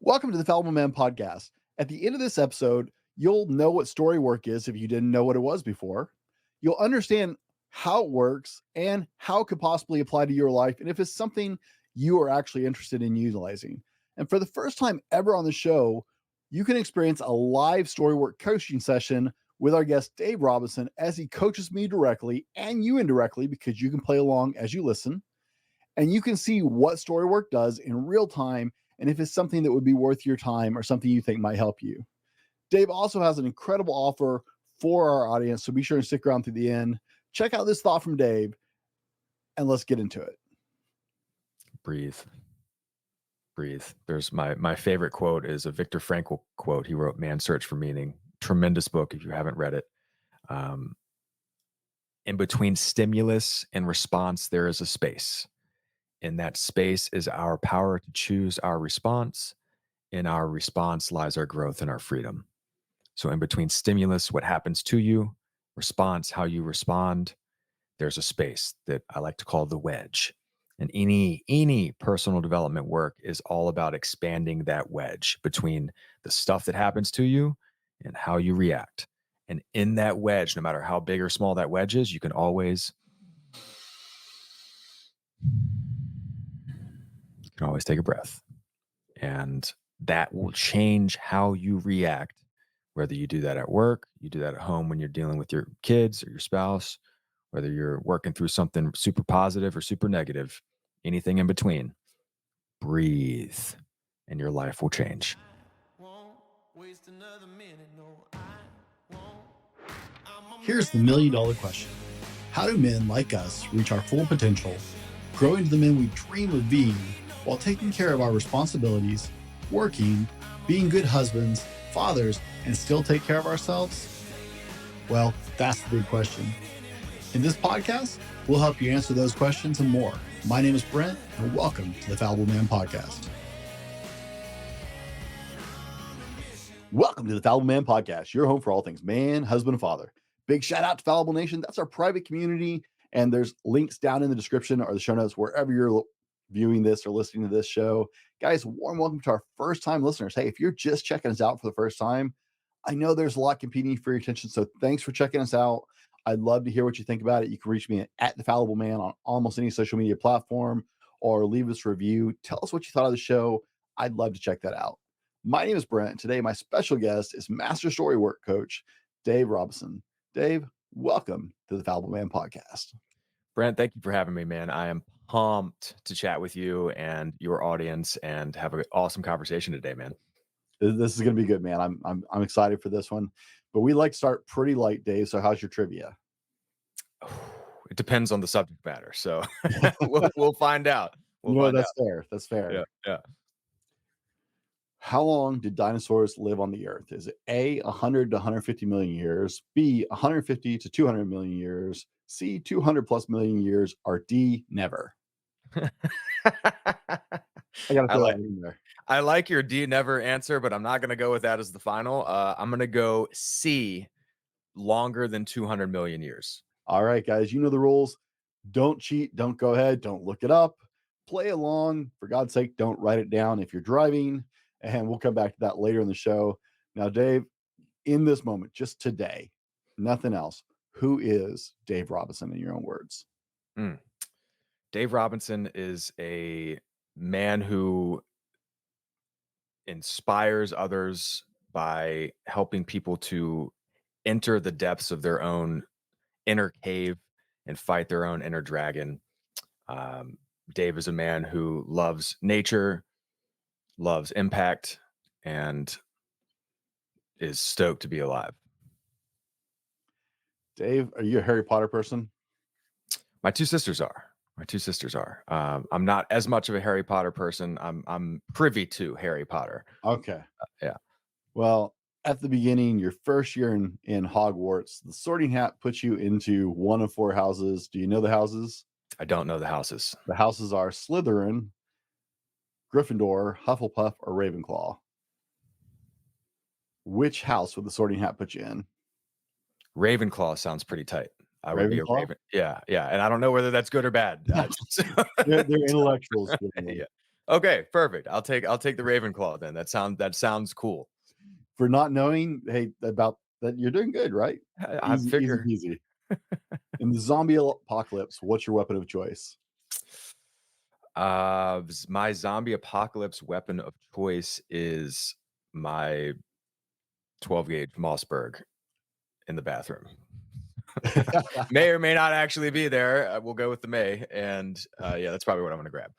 Welcome to the Fallible Man podcast. At the end of this episode, you'll know what Storywork is if you didn't know what it was before. You'll understand how it works and how it could possibly apply to your life and if it's something you are actually interested in utilizing. And for the first time ever on the show, you can experience a live Storywork coaching session with our guest Dave Robinson as he coaches me directly and you indirectly because you can play along as you listen. And you can see what Storywork does in real time and if it's something that would be worth your time or something you think might help you. Dave also has an incredible offer for our audience, so be sure to stick around through the end. Check out this thought from Dave, and let's get into it. Breathe. Breathe. There's my favorite quote is a Viktor Frankl quote. He wrote Man's Search for Meaning. Tremendous book if you haven't read it. In between stimulus and response, there is a space. In that space is our power to choose our response. In our response lies our growth and our freedom. So in between stimulus, what happens to you, response, how you respond, there's a space that I like to call the wedge. And any personal development work is all about expanding that wedge between the stuff that happens to you and how you react. And in that wedge, no matter how big or small that wedge is, you can always take a breath. And that will change how you react, whether you do that at work, you do that at home when you're dealing with your kids or your spouse, whether you're working through something super positive or super negative, anything in between. Breathe, and your life will change. Here's the million-dollar question. How do men like us reach our full potential, grow into the men we dream of being, while taking care of our responsibilities, working, being good husbands, fathers, and still take care of ourselves? Well, that's the big question. In this podcast, we'll help you answer those questions and more. My name is Brent, and welcome to the Fallible Man podcast. Welcome to the Fallible Man podcast, your home for all things man, husband, and father. Big shout out to Fallible Nation. That's our private community, and there's links down in the description or the show notes wherever you're viewing this or listening to this show. Guys, warm welcome to our first-time listeners. Hey, if you're just checking us out for the first time, I know there's a lot competing for your attention, so thanks for checking us out. I'd love to hear what you think about it. You can reach me at The Fallible Man on almost any social media platform or leave us a review. Tell us what you thought of the show. I'd love to check that out. My name is Brent. Today, my special guest is Master Storywork Coach, Dave Robinson. Dave, welcome to the Fallible Man podcast. Brent, thank you for having me, man. I am pumped to chat with you and your audience and have an awesome conversation today, man. This is going to be good, man. I'm excited for this one. But we like to start pretty light, Dave. So how's your trivia? It depends on the subject matter. So we'll find out. That's fair. That's fair. Yeah. How long did dinosaurs live on the earth? Is it A, 100 to 150 million years, B, 150 to 200 million years, C, 200 plus million years, or D, never? I got to throw that in there. I like your D, never answer, but I'm not going to go with that as the final. I'm going to go C, longer than 200 million years. All right, guys, you know the rules. Don't cheat. Don't go ahead. Don't look it up. Play along. For God's sake, don't write it down if you're driving. And we'll come back to that later in the show. Now, Dave, in this moment, just today, nothing else, who is Dave Robinson in your own words? Dave Robinson is a man who inspires others by helping people to enter the depths of their own inner cave and fight their own inner dragon. Dave is a man who loves nature, loves impact, and is stoked to be alive. Dave, are you a Harry Potter person? My two sisters are. I'm not as much of a Harry Potter person. I'm privy to Harry Potter. Okay. Yeah. Well, at the beginning, your first year in Hogwarts, the Sorting Hat puts you into one of four houses. Do you know the houses? I don't know the houses. The houses are Slytherin, Gryffindor, Hufflepuff, or Ravenclaw. Which house would the Sorting Hat put you in? Ravenclaw sounds pretty tight. I would be a Ravenclaw? Raven. Yeah. And I don't know whether that's good or bad. They're intellectuals. Yeah. Okay, perfect. I'll take the Ravenclaw then. That sounds cool. For not knowing, hey, about that, you're doing good, right? I Easy figure peasy. In the zombie apocalypse, what's your weapon of choice? my zombie apocalypse weapon of choice is my 12 gauge Mossberg in the bathroom. May or may not actually be there. We'll go with the may, and yeah, that's probably what I'm gonna grab.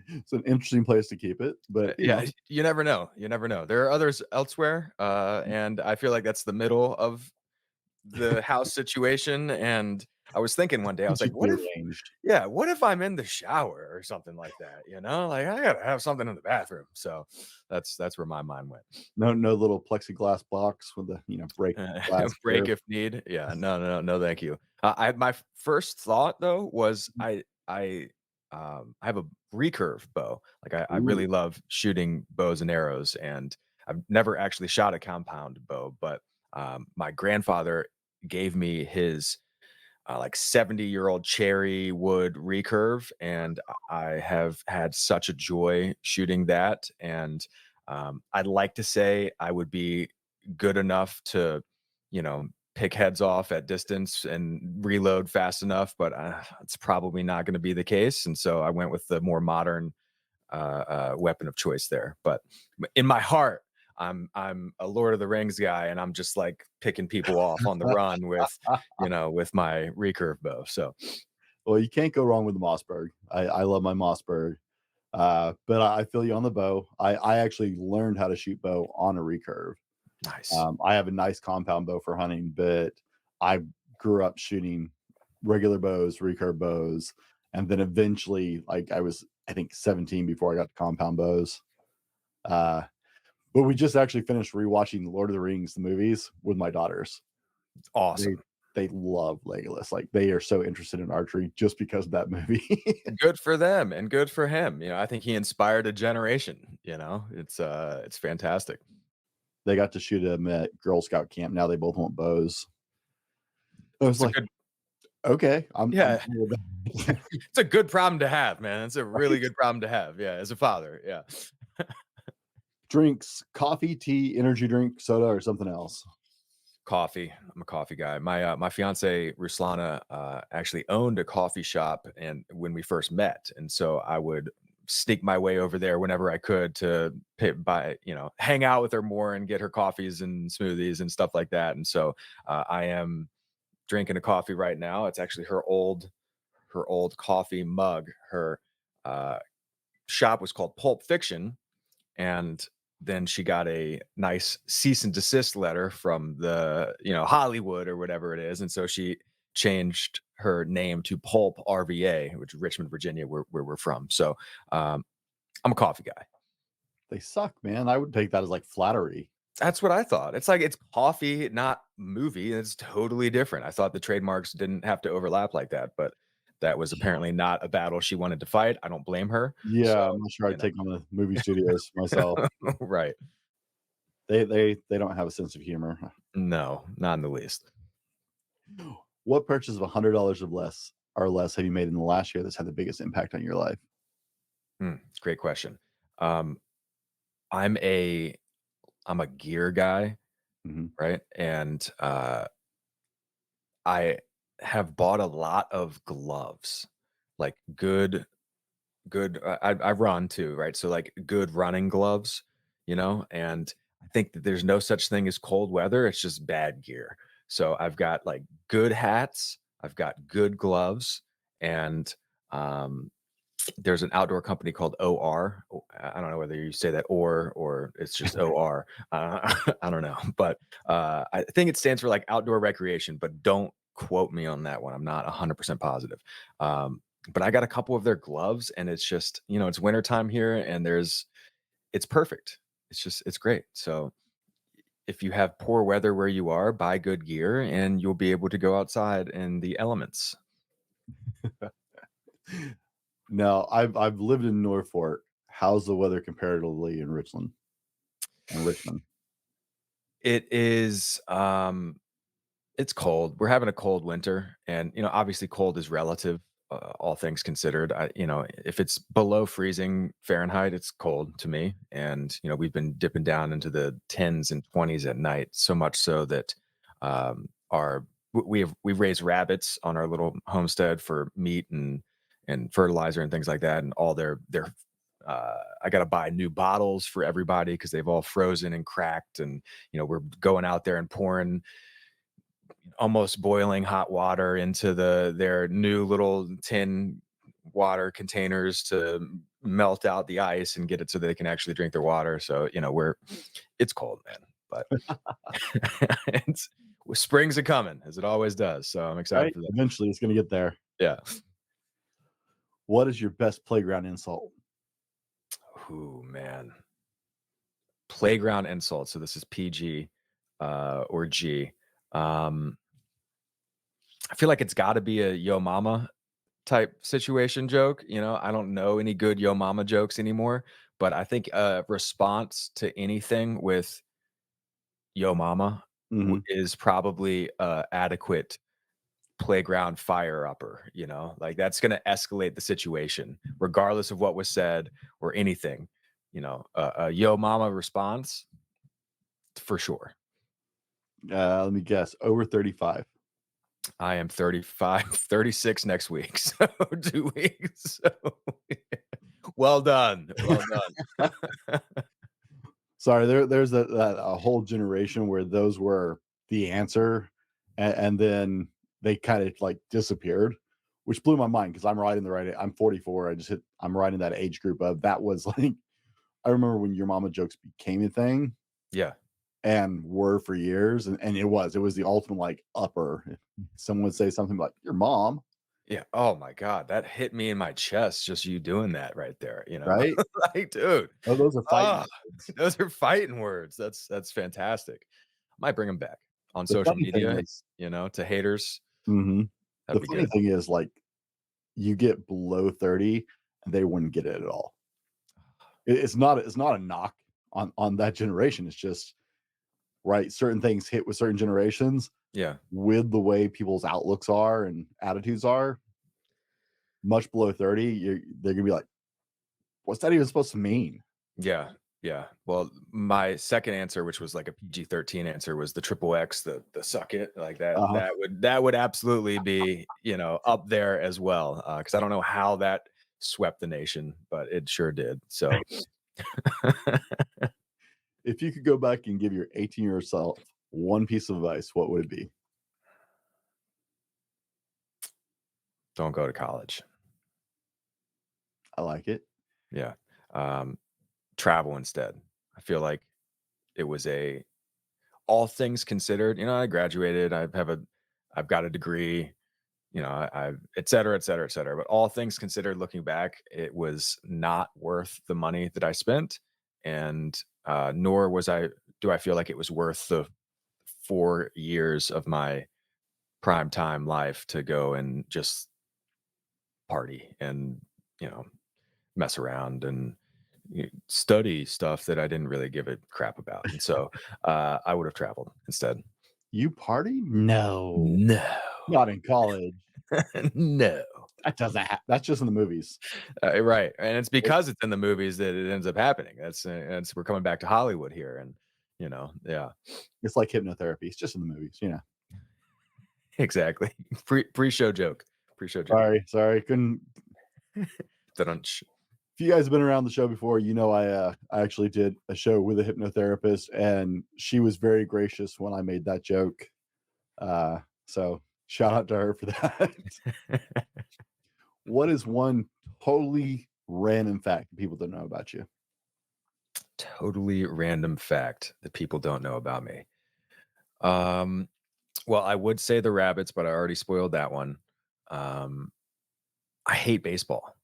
It's an interesting place to keep it, but, Yeah, you never know. You never know. There are others elsewhere, and I feel like that's the middle of the house situation. And I was thinking one day, I was keeps you like, what if prearranged. yeah, what if I'm in the shower or something like that, you know? Like, I gotta have something in the bathroom. So that's where my mind went. No little plexiglass box with the, break glass Break here. if need. Yeah, no, no, no, no, thank you. First thought though was I have a recurve bow. Like I Ooh, really love shooting bows and arrows, and I've never actually shot a compound bow, but my grandfather gave me his like 70-year-old cherry wood recurve, and I have had such a joy shooting that. And I'd like to say I would be good enough to, pick heads off at distance and reload fast enough, but it's probably not going to be the case. And so I went with the more modern weapon of choice there. But in my heart, I'm a Lord of the Rings guy, and I'm just like picking people off on the run with, with my recurve bow. So well, you can't go wrong with the Mossberg. I love my Mossberg, but I feel you on the bow. I actually learned how to shoot bow on a recurve. nice. I have a nice compound bow for hunting, but I grew up shooting regular bows, recurve bows, and then eventually, like, I was, I think, 17 before I got to compound bows. Uh, but we just actually finished rewatching Lord of the Rings, the movies, with my daughters. They Awesome. they love Legolas. Like, they are so interested in archery just because of that movie. Good for them and good for him. I think he inspired a generation. It's fantastic. They got to shoot him at Girl Scout camp. Now they both want bows. I was It's a like, good okay, I'm yeah, cool with that. it's a good problem to have, man. It's a really Right? good problem to have. Yeah, as a father. Yeah. Drinks, coffee, tea, energy drink, soda, or something else. Coffee. I'm a coffee guy. My fiance Ruslana actually owned a coffee shop, and when we first met, and so I would sneak my way over there whenever I could to hang out with her more and get her coffees and smoothies and stuff like that. And so I am drinking a coffee right now. It's actually her old coffee mug. Her uh, shop was called Pulp Fiction, and then she got a nice cease and desist letter from the Hollywood or whatever it is, and so she changed her name to Pulp RVA, which is Richmond, Virginia, where we're from. So um, I'm a coffee guy. They suck, man. I would take that as like flattery. That's what I thought. It's like it's coffee, not movie. It's totally different. I thought the trademarks didn't have to overlap like that, but that was Yeah. apparently not a battle she wanted to fight. I don't blame her. So, Yeah, I'm not sure you I'd know, take on the movie studios myself. right. They don't have a sense of humor. No, not in the least. What purchase of $100 or less have you made in the last year that's had the biggest impact on your life? Great question. Um, I'm a I'm a gear guy, Mhm. right? And I have bought a lot of gloves, like good I run too, right? So like good running gloves, and I think that there's no such thing as cold weather, it's just bad gear. So I've got like good hats, I've got good gloves, and um there's an outdoor company called OR. I don't know whether you say that or it's just OR. I don't know, but I think it stands for like outdoor recreation. But don't quote me on that one. I'm not 100% positive. But I got a couple of their gloves, and it's just it's wintertime here, and it's perfect. It's great. So if you have poor weather where you are, buy good gear, and you'll be able to go outside in the elements. No, I've lived in Norfolk. How's the weather comparatively in Richmond? It is it's cold. We're having a cold winter, and obviously cold is relative. all things considered. If it's below freezing Fahrenheit, it's cold to me. And, we've been dipping down into the 10s and 20s at night, so much so that our we've raised rabbits on our little homestead for meat and fertilizer and things like that. And all their I got to buy new bottles for everybody because they've all frozen and cracked. And, we're going out there and pouring almost boiling hot water into their new little tin water containers to melt out the ice and get it so they can actually drink their water. So, it's cold, man, but it's spring's a coming as it always does. So I'm excited Right? for that. Eventually, it's going to get there. Yeah. What is your best playground insult? Ooh, man. Playground insult. So this is PG or G. Um, I feel like it's got to be a yo mama type situation joke. I don't know any good yo mama jokes anymore, but I think a response to anything with yo mama Mhm. is probably adequate playground fire upper, like that's going to escalate the situation regardless of what was said or anything. A yo mama response for sure. Let me guess. Over 35. I am 35, 36 next week. So 2 weeks. So well done. Well done. Sorry, there's a whole generation where those were the answer, and then they kind of like disappeared, which blew my mind because I'm right in the right. I'm 44. I'm right in that age group of that was like I remember when your mama jokes became a thing Yeah. and were for years, and it was the ultimate like upper. If someone would say something like your mom, Yeah. Oh my God. That hit me in my chest. Just you doing that right there. right? Like, dude. Oh, those are fighting Ah, words. those are fighting words. That's fantastic. Might bring them back on The social funny thing media, is, to haters. mhm, That'd the be funny good. thing is like you get below 30 and they wouldn't get it at all. It's not a knock on that generation. It's just right. Certain things hit with certain generations Yeah. with the way people's outlooks are and attitudes are. Much below 30, they're gonna be like, "What's that even supposed to mean?" Yeah. Yeah. Well, my second answer, which was like a PG-13 answer, was the triple X, the suck it. Like that, Uh-huh. that would absolutely be, up there as well. Because I don't know how that swept the nation, but it sure did. So If you could go back and give your 18-year self one piece of advice, what would it be? don't go to college. I like it. Yeah. Um, travel instead. I feel like it was all things considered, I graduated, I've got a degree, et cetera, et cetera, et cetera. But all things considered, looking back, it was not worth the money that I spent. And nor do I feel like it was worth the 4 years of my prime time life to go and just party and, you know, mess around and study stuff that I didn't really give a crap about. And so I would have traveled instead. You party? No, No. not in college. No. That doesn't that's just in the movies. Right, and it's because it's in the movies that it ends up happening. That's we're coming back to Hollywood here, and yeah, It's like hypnotherapy. It's just in the movies, exactly. Pre-show joke, pre-show joke. Sorry, couldn't Dun-dunch. if you guys have been around the show before, I actually did a show with a hypnotherapist, and she was very gracious when I made that joke. So shout out to her for that. What is one totally random fact that people don't know about you? Totally random fact that people don't know about me. Um, well, I would say the rabbits, but I already spoiled that one. Um, I hate baseball.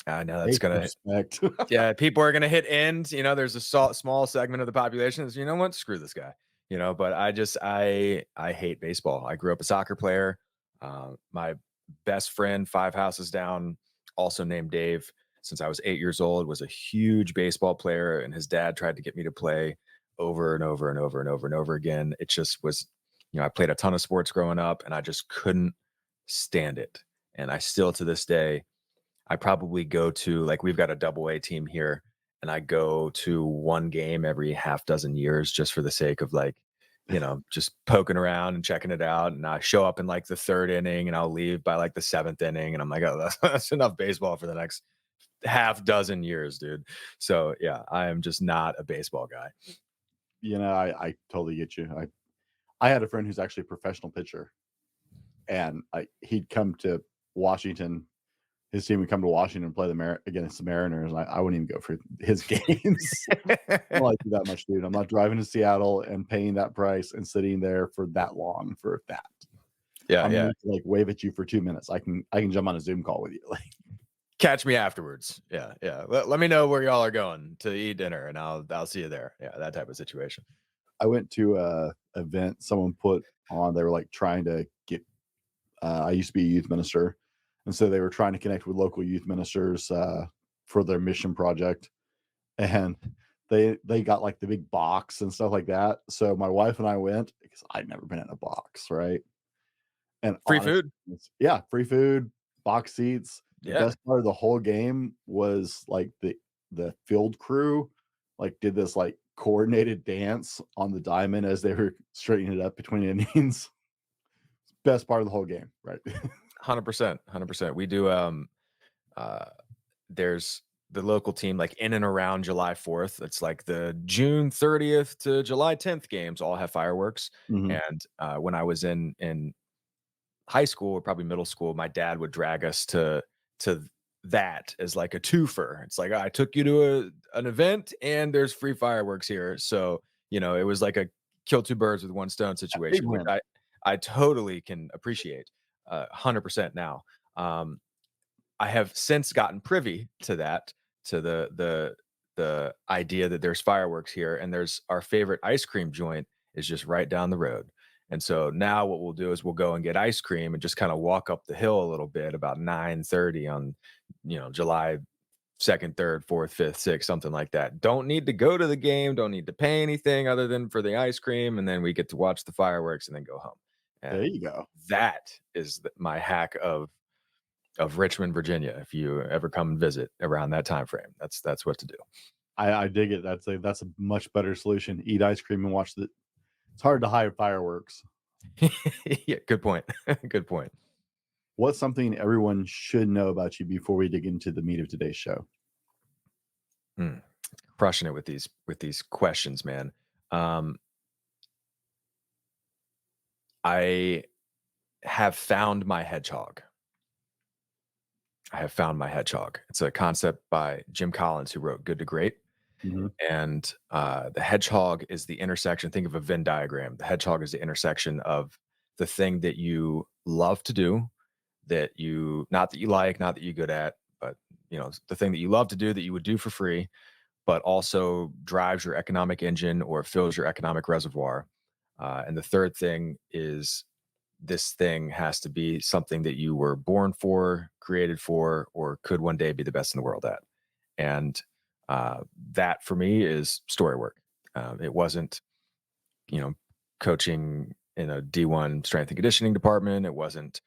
I know that's Hey, gonna respect. yeah, people are gonna hit end. There's a small segment of the population that's, you know what, screw this guy. But I hate baseball. I grew up a soccer player. My best friend, 5 houses down, also named Dave, since I was 8 years old, was a huge baseball player, and his dad tried to get me to play over and over and over and over and over again. It just was, I played a ton of sports growing up, and I just couldn't stand it. And I still, to this day, I probably go to, like, we've got a double A team here, and I go to one game every half dozen years just for the sake of, like, just poking around and checking it out. And I show up in like the third inning and I'll leave by like the seventh inning. And I'm like, oh, that's enough baseball for the next half dozen years, dude. So yeah, I am just not a baseball guy. I totally get you. I had a friend who's actually a professional pitcher, and he'd come to Washington. His team would come to Washington and play against the Mariners. And I wouldn't even go for his games. I don't like you that much, dude. I'm not driving to Seattle and paying that price and sitting there for that long for that. Yeah, I'm yeah. going to like wave at you for 2 minutes. I can jump on a Zoom call with you. Like, Catch me afterwards. Yeah, yeah. Let me know where y'all are going to eat dinner, and I'll see you there. Yeah, that type of situation. I went to a event someone put on. They were like trying to get. I used to be a youth minister, and so they were trying to connect with local youth ministers for their mission project, and they got like the big box and stuff like that. So my wife and I went because I'd never been in a box, right? And Free honestly, food. yeah, free food, box seats. The Yeah. best part of the whole game was like the field crew like did this like coordinated dance on the diamond as they were straightening it up between innings. Best part of the whole game, right? 100%. 100%. We do uh there's the local team, like, in and around July 4th. It's like the June 30th to July 10th games all have fireworks. Mhm. And when I was in high school or probably middle school, my dad would drag us to that as like a twofer. It's like, I took you to an event and there's free fireworks here. So, it was like a kill two birds with one stone Big situation, which win. I totally can appreciate 100% now. I have since gotten privy to that, to the idea that there's fireworks here, and there's our favorite ice cream joint is just right down the road. And so now what we'll do is we'll go and get ice cream and just kind of walk up the hill a little bit about 9:30 on, July 2nd, 3rd, 4th, 5th, 6th, something like that. Don't need to go to the game, don't need to pay anything other than for the ice cream, and then we get to watch the fireworks and then go home. There And you go. that is my hack of Richmond, Virginia. If you ever come and visit around that time frame, that's what to do. I dig it. That's a much better solution. Eat ice cream and watch the. It's hard to hide fireworks. Yeah, good point. Good point. What's something everyone should know about you before we dig into the meat of today's show? Mm, crushing it with these questions, man. Um, I have found my hedgehog. I have found my hedgehog. It's a concept by Jim Collins, who wrote Good to Great. Mhm. And the hedgehog is the intersection. Think of a Venn diagram. The hedgehog is the intersection of the thing that you love to do, that you, not that you like, not that you're good at, but the thing that you love to do that you would do for free, but also drives your economic engine or fills your economic reservoir. And the third thing is, this thing has to be something that you were born for, created for, or could one day be the best in the world at. And that for me is Storywork. It wasn't, you know, coaching in a D1 strength and conditioning department. It wasn't,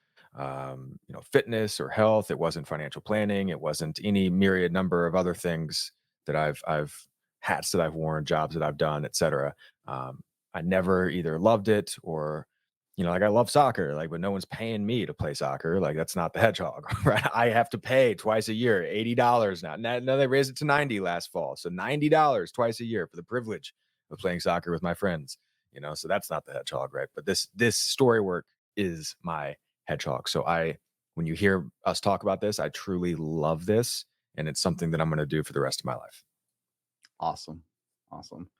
fitness or health. It wasn't financial planning. It wasn't any myriad number of other things that I've hats that I've worn, jobs that I've done, etc. I never either loved it or, like, I love soccer, like, but no one's paying me to play soccer. Like, that's not the hedgehog, right? I have to pay twice a year, $80 now. Now they raised it to 90 last fall. So $90 twice a year for the privilege of playing soccer with my friends. So that's not the hedgehog, right? But this story work is my hedgehog. So when you hear us talk about this, I truly love this, and it's something that I'm going to do for the rest of my life. Awesome. Awesome.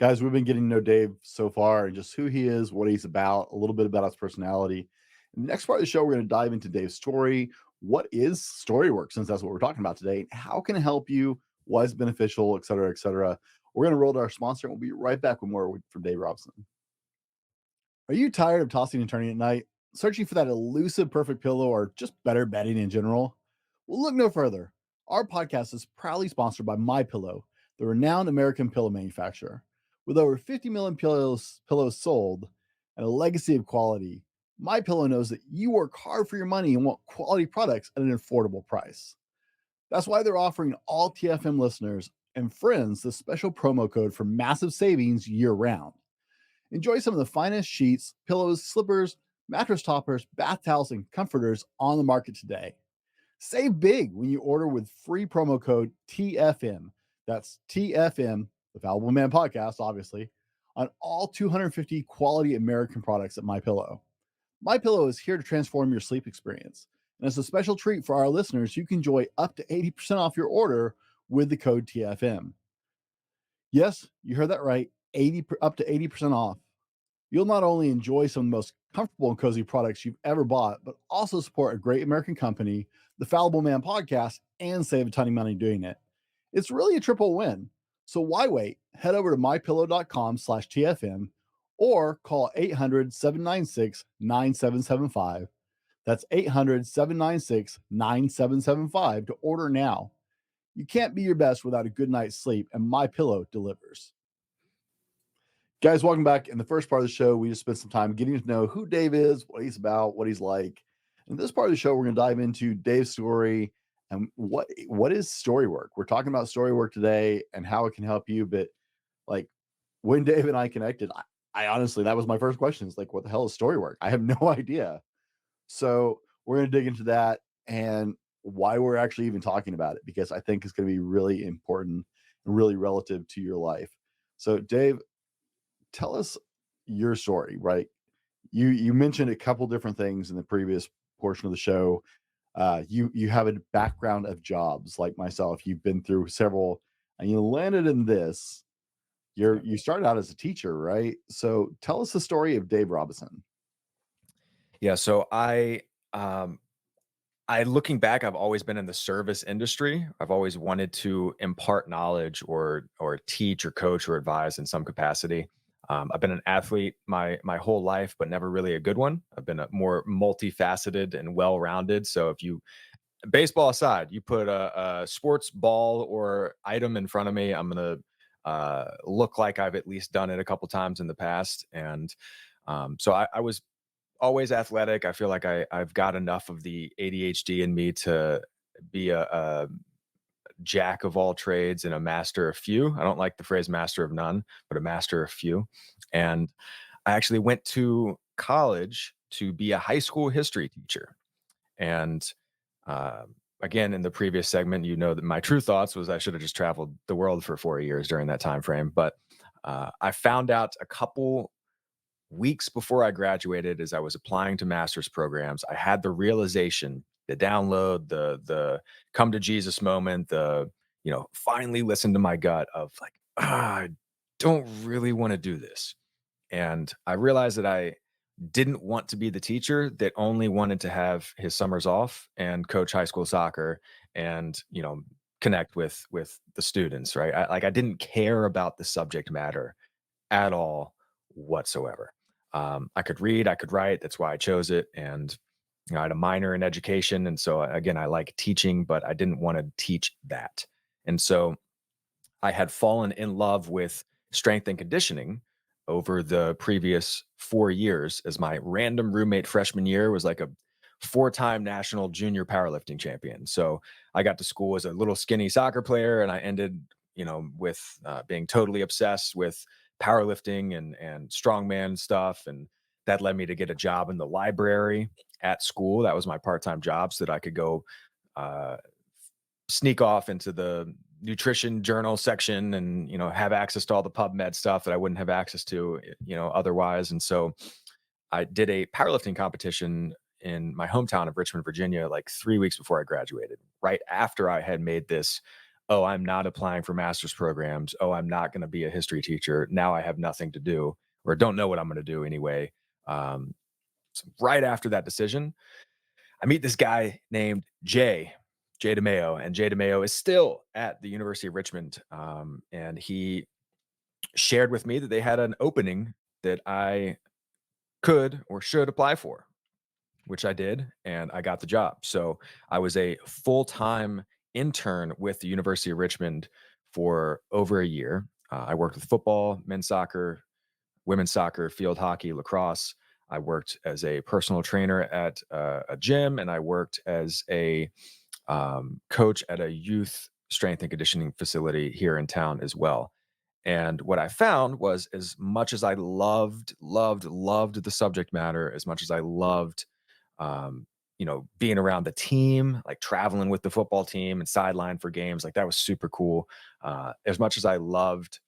Guys, we've been getting to know Dave so far and just who he is, what he's about, a little bit about his personality. In the next part of the show, we're going to dive into Dave's story. What is Storywork, since that's what we're talking about today? How can it help you? Why is it beneficial, et cetera, et cetera? We're going to roll to our sponsor, and we'll be right back with more from Dave Robson. Are you tired of tossing and turning at night, searching for that elusive perfect pillow, or just better bedding in general? Well, look no further. Our podcast is proudly sponsored by My Pillow, the renowned American pillow manufacturer. With over 50 million pillows sold and a legacy of quality, My Pillow knows that you work hard for your money and want quality products at an affordable price. That's why they're offering all TFM listeners and friends the special promo code for massive savings year round. Enjoy some of the finest sheets, pillows, slippers, mattress toppers, bath towels, and comforters on the market today. Save big when you order with free promo code TFM. That's TFM, the Fallible Man podcast, obviously, on all 250 quality American products at My Pillow. My Pillow is here to transform your sleep experience. And as a special treat for our listeners, you can enjoy up to 80% off your order with the code TFM. Yes, you heard that right. Up to 80% off. You'll not only enjoy some of the most comfortable and cozy products you've ever bought, but also support a great American company, the Fallible Man podcast, and save a ton of money doing it. It's really a triple win. So why wait? Head over to mypillow.com/TFM or call 800-796-9775. That's 800-796-9775 to order now. You can't be your best without a good night's sleep, and My Pillow delivers. Guys, welcome back. In the first part of the show, we just spent some time getting to know who Dave is, what he's about, what he's like. In this part of the show, we're going to dive into Dave's story and what is Storywork. We're talking about Storywork today and how it can help you. But like when Dave and I connected, I honestly, that was my first question. Is like, what the hell is Storywork? I have no idea. So we're going to dig into that and why we're actually even talking about it, because I think it's going to be really important and really relative to your life. So Dave, tell us your story, right? You mentioned a couple different things in the previous portion of the show. You have a background of jobs like myself. You've been through several, and you landed in this. You started out as a teacher, right? So tell us the story of Dave Robinson. Yeah, so I looking back, I've always been in the service industry. I've always wanted to impart knowledge or teach or coach or advise in some capacity. I've been an athlete my whole life, but never really a good one. I've been a more multifaceted and well-rounded. So if you baseball aside, you put a sports ball or item in front of me, I'm gonna look like I've at least done it a couple times in the past. And so I was always athletic. I feel like I've got enough of the ADHD in me to be a jack of all trades and a master of few. I don't like the phrase master of none, but a master of few. And I actually went to college to be a high school history teacher. And uh, again, in the previous segment, you know that my true thoughts was I should have just traveled the world for 4 years during that time frame. But I found out a couple weeks before I graduated, as I was applying to master's programs, I had the realization, the download, the come to Jesus moment, the finally listen to my gut of like, I don't really want to do this. And I realized that I didn't want to be the teacher that only wanted to have his summers off and coach high school soccer and, connect with the students, right? I didn't care about the subject matter at all whatsoever. I could read, I could write. That's why I chose it. And I had a minor in education, and so again, I like teaching, but I didn't want to teach that. And so I had fallen in love with strength and conditioning over the previous 4 years, as my random roommate freshman year was like a four-time national junior powerlifting champion. So I got to school as a little skinny soccer player, and I ended, with being totally obsessed with powerlifting and strongman stuff, and that led me to get a job in the library at school. That was my part-time job, so that I could go uh, sneak off into the nutrition journal section and have access to all the PubMed stuff that I wouldn't have access to otherwise. And so I did a powerlifting competition in my hometown of Richmond, Virginia, like 3 weeks before I graduated, right after I had made this, oh, I'm not applying for master's programs, oh, I'm not going to be a history teacher, now I have nothing to do or don't know what I'm going to do anyway. So right after that decision, I meet this guy named Jay DeMayo, and Jay DeMayo is still at the University of Richmond. And he shared with me that they had an opening that I could or should apply for, which I did, and I got the job. So I was a full time intern with the University of Richmond for over a year. I worked with football, men's soccer, women's soccer, field hockey, lacrosse. I worked as a personal trainer at a gym, and I worked as a coach at a youth strength and conditioning facility here in town as well. And what I found was, as much as I loved the subject matter, as much as I loved, um, being around the team, like traveling with the football team and sideline for games, like that was super cool. As much as I loved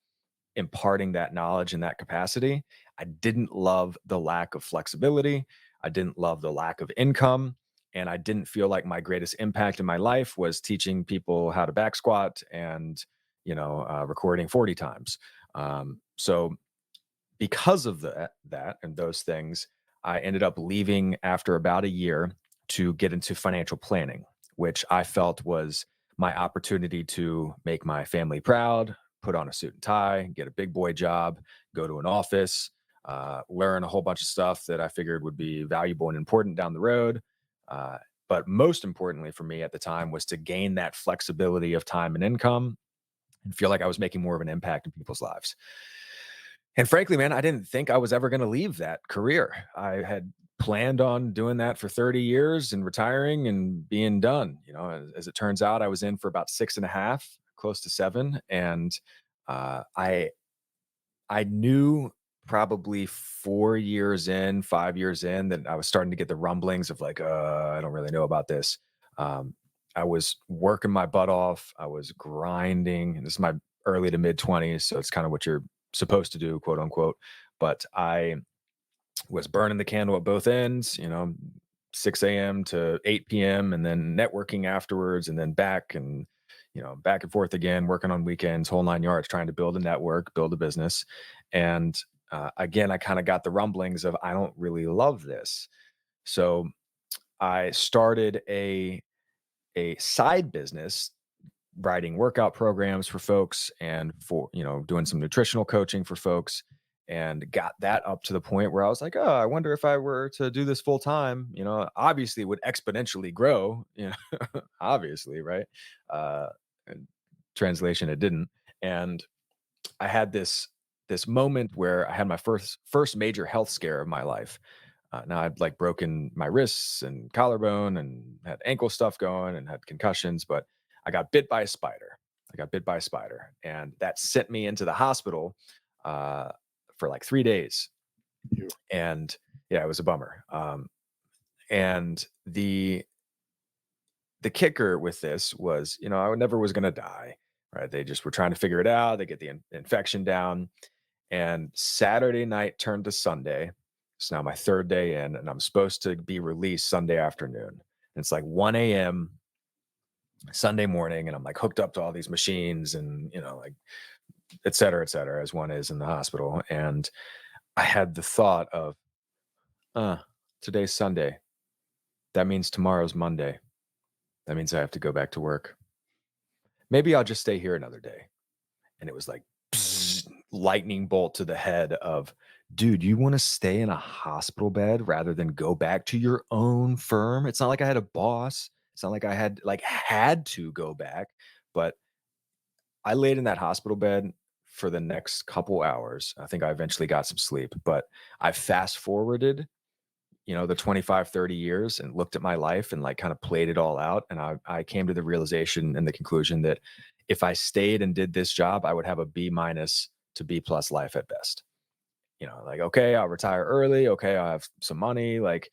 imparting that knowledge in that capacity, I didn't love the lack of flexibility. I didn't love the lack of income. And I didn't feel like my greatest impact in my life was teaching people how to back squat and, recording 40 times. So because of that and those things, I ended up leaving after about a year to get into financial planning, which I felt was my opportunity to make my family proud, put on a suit and tie, get a big boy job, go to an office, learn a whole bunch of stuff that I figured would be valuable and important down the road. Uh, but most importantly for me at the time was to gain that flexibility of time and income and feel like I was making more of an impact in people's lives. And frankly, man, I didn't think I was ever going to leave that career. I had planned on doing that for 30 years and retiring and being done. As it turns out, I was in for about six and a half, close to seven. And I knew probably 4 years in, 5 years in, that I was starting to get the rumblings of like, I don't really know about this. Um, I was working my butt off. I was grinding. And this is my early to mid 20s. So it's kind of what you're supposed to do, quote unquote. But I was burning the candle at both ends, 6 a.m. to 8 p.m. and then networking afterwards and then back and, back and forth again, working on weekends, whole nine yards, trying to build a network, build a business. And again, I kind of got the rumblings of, I don't really love this. So I started a side business writing workout programs for folks and for doing some nutritional coaching for folks, and got that up to the point where I was like, oh, I wonder if I were to do this full time, obviously it would exponentially grow, obviously, right? And translation, it didn't. And I had this moment where I had my first major health scare of my life. Now I'd like broken my wrists and collarbone and had ankle stuff going and had concussions, but I got bit by a spider. I got bit by a spider, and that sent me into the hospital uh, for like 3 days. You. And yeah, it was a bummer. And the kicker with this was, I never was going to die. Right? They just were trying to figure it out. They get the infection down, and Saturday night turned to Sunday. It's now my third day in, and I'm supposed to be released Sunday afternoon. And it's like 1 a.m. Sunday morning, and I'm like hooked up to all these machines and, like, et cetera, as one is in the hospital. And I had the thought of, uh, today's Sunday. That means tomorrow's Monday. That means I have to go back to work. Maybe I'll just stay here another day. And it was like lightning bolt to the head of, dude, you want to stay in a hospital bed rather than go back to your own firm? It's not like I had a boss. It's not like I had to go back, but I laid in that hospital bed for the next couple hours. I think I eventually got some sleep, but I fast forwarded, the 25, 30 years and looked at my life and like kind of played it all out. And I came to the realization and the conclusion that if I stayed and did this job, I would have a B minus to B plus life at best. Like, okay, I'll retire early. Okay, I'll have some money. Like,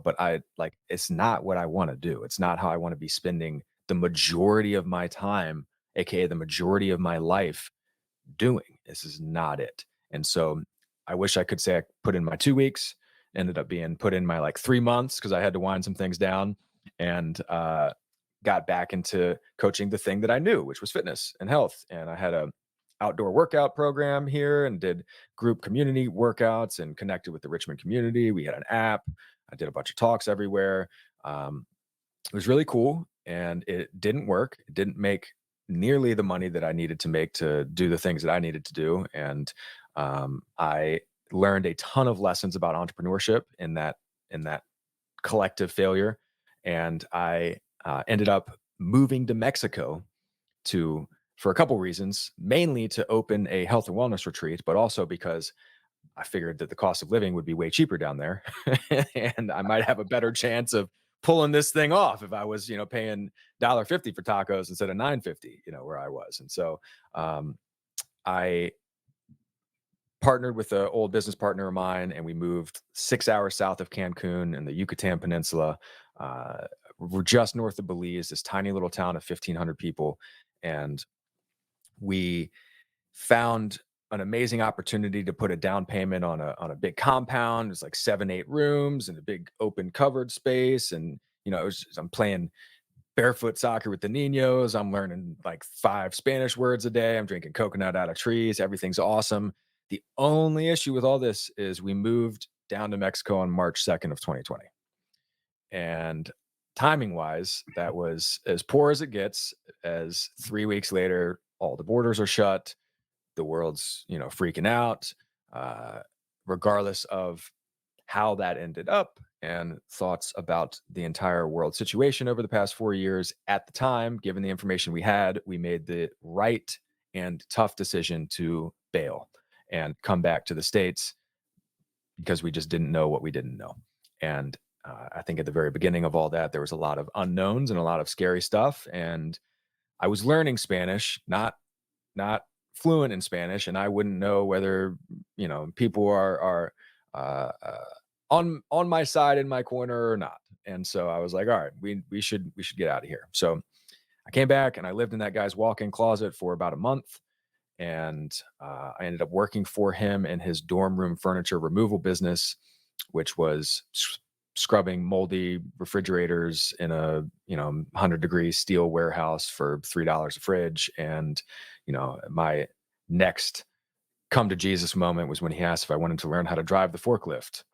but it's not what I want to do. It's not how I want to be spending the majority of my time, AKA the majority of my life doing. This is not it. And so I wish I could say I put in my 2 weeks, ended up being put in my like 3 months because I had to wind some things down, and got back into coaching the thing that I knew, which was fitness and health. And I had a outdoor workout program here and did group community workouts and connected with the Richmond community. We had an app. I did a bunch of talks everywhere. Um, it was really cool, and it didn't work. It didn't make nearly the money that I needed to make to do the things that I needed to do. And I learned a ton of lessons about entrepreneurship in that collective failure. And I ended up moving to Mexico to for a couple reasons, mainly to open a health and wellness retreat, but also because I figured that the cost of living would be way cheaper down there, and I might have a better chance of pulling this thing off if I was, paying $1.50 for tacos instead of 9.50, where I was. And so I partnered with an old business partner of mine, and we moved 6 hours south of Cancun in the Yucatan Peninsula. Uh, we're just north of Belize, this tiny little town of 1,500 people, and we found an amazing opportunity to put a down payment on a big compound. It's like 7, 8 rooms and a big open covered space, and I'm playing barefoot soccer with the ninos. I'm learning like 5 Spanish words a day. I'm drinking coconut out of trees. Everything's awesome. The only issue with all this is we moved down to Mexico on March 2nd of 2020. And timing wise, that was as poor as it gets, as 3 weeks later, all the borders are shut. The world's, freaking out, uh, regardless of how that ended up and thoughts about the entire world situation over the past 4 years. At the time, given the information we had, we made the right and tough decision to bail and come back to the States because we just didn't know what we didn't know. And I think at the very beginning of all that, there was a lot of unknowns and a lot of scary stuff. And I was learning Spanish, not fluent in Spanish, and I wouldn't know whether people are on my side in my corner or not. And so I was like, all right, we should get out of here. So I came back and I lived in that guy's walk-in closet for about a month, and I ended up working for him in his dorm room furniture removal business, which was scrubbing moldy refrigerators in a 100-degree steel warehouse for $3 a fridge. And my next come to Jesus moment was when he asked if I wanted to learn how to drive the forklift.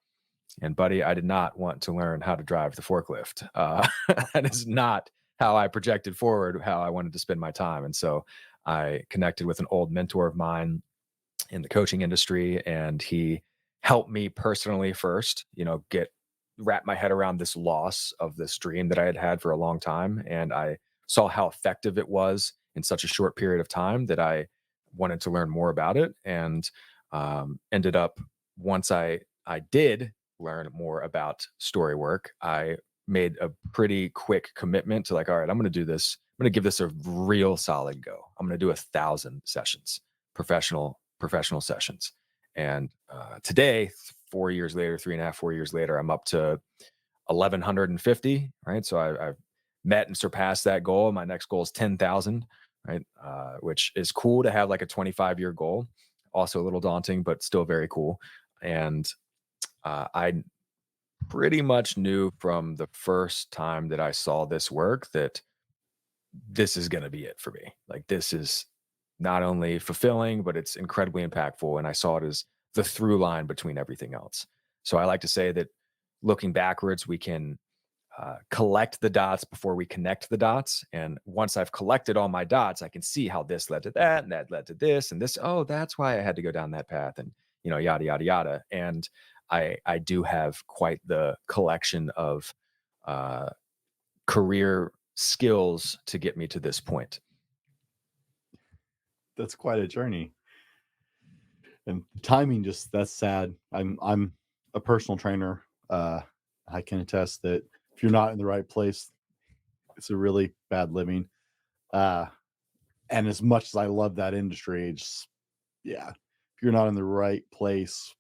And buddy, I did not want to learn how to drive the forklift. That is not how I projected forward how I wanted to spend my time. And so I connected with an old mentor of mine in the coaching industry, and he helped me personally first, get wrap my head around this loss of this dream that I had had for a long time. And I saw how effective it was in such a short period of time that I wanted to learn more about it. And ended up, once I did learn more about Storywork, I made a pretty quick commitment to, like, all right, I'm going to do this. I'm going to give this a real solid go. I'm going to do 1,000 sessions, professional sessions. And today, 4 years later, 3.5, 4 years later, I'm up to 1,150. Right, so I've met and surpassed that goal. My next goal is 10,000. Right, which is cool to have, like a 25-year goal. Also a little daunting, but still very cool. And I pretty much knew from the first time that I saw this work that this is going to be it for me. Like, this is not only fulfilling, but it's incredibly impactful. And I saw it as the through line between everything else. So I like to say that looking backwards, we can collect the dots before we connect the dots. And once I've collected all my dots, I can see how this led to that, and that led to this, and this. Oh, that's why I had to go down that path, and yada yada yada. And I do have quite the collection of uh, career skills to get me to this point. That's quite a journey. And timing, just that's sad. I'm a personal trainer. I can attest that if you're not in the right place, it's a really bad living. Uh, and as much as I love that industry, it's, yeah, if you're not in the right place,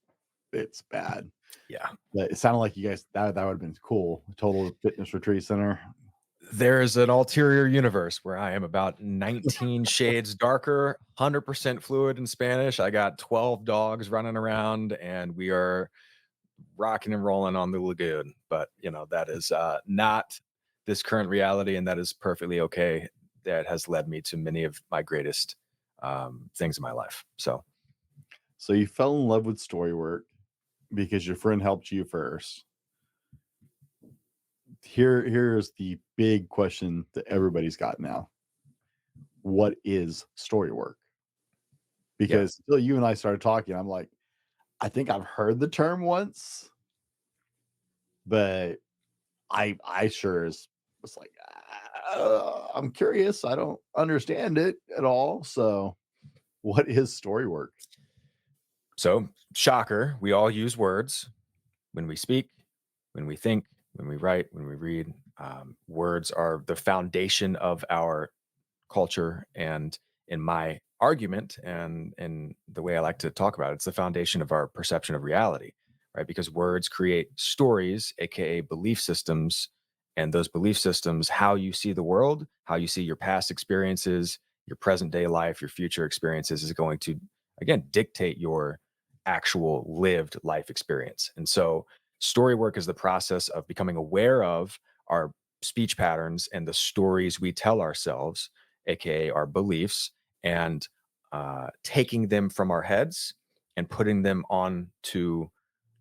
it's bad. Yeah. But it sounded like you guys, that would have been cool. Total fitness retreat center. There is an ulterior universe where I am about 19 shades darker, 100% fluid in Spanish. I got 12 dogs running around, and we are rocking and rolling on the lagoon. But that is not this current reality, and that is perfectly okay. That has led me to many of my greatest things in my life. So So you fell in love with Storywork because your friend helped you first. Here's the big question that everybody's got now. What is Storywork? yeah, Because until you and I started talking, I'm like, I think I've heard the term once, but I sure is was like, I'm curious. I don't understand it at all. So what is Storywork? So, shocker, we all use words when we speak, when we think, when we write, when we read. Words are the foundation of our culture. And in my argument and in the way I like to talk about it, it's the foundation of our perception of reality, right? Because words create stories, aka belief systems. And those belief systems, how you see the world, how you see your past experiences, your present day life, your future experiences is going to, again, dictate your actual lived life experience. And so, story work is the process of becoming aware of our speech patterns and the stories we tell ourselves, aka our beliefs, and taking them from our heads and putting them onto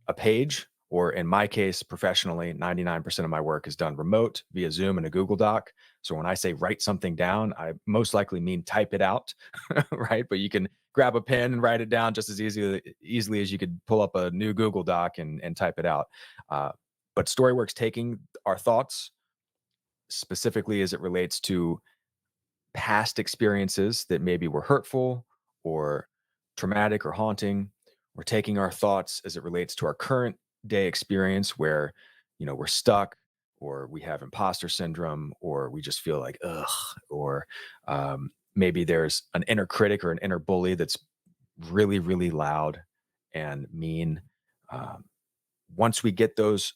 a page, or in my case, professionally, 99% of my work is done remote via Zoom and a Google Doc. So when I say write something down, I most likely mean type it out, right? But you can grab a pen and write it down just as easily as you could pull up a new Google Doc and type it out. Uh, but Storyworks taking our thoughts, specifically as it relates to past experiences that maybe were hurtful or traumatic or haunting. We're taking our thoughts as it relates to our current day experience where, we're stuck, or we have imposter syndrome, or we just feel like, ugh, or maybe there's an inner critic or an inner bully that's really, really loud and mean. Um, Once we get those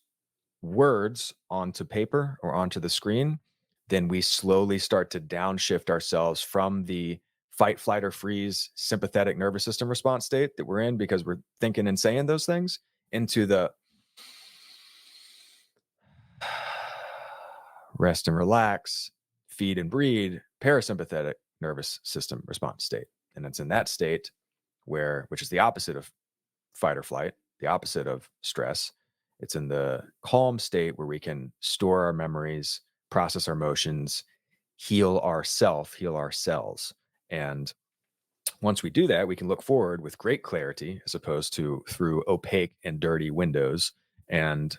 words onto paper or onto the screen, then we slowly start to downshift ourselves from the fight, flight, or freeze sympathetic nervous system response state that we're in because we're thinking and saying those things into the rest and relax, feed and breathe, parasympathetic nervous system response state. And it's in that state which is the opposite of fight or flight, the opposite of stress. It's in the calm state where we can store our memories, process our emotions, heal our cells. And once we do that, we can look forward with great clarity as opposed to through opaque and dirty windows, and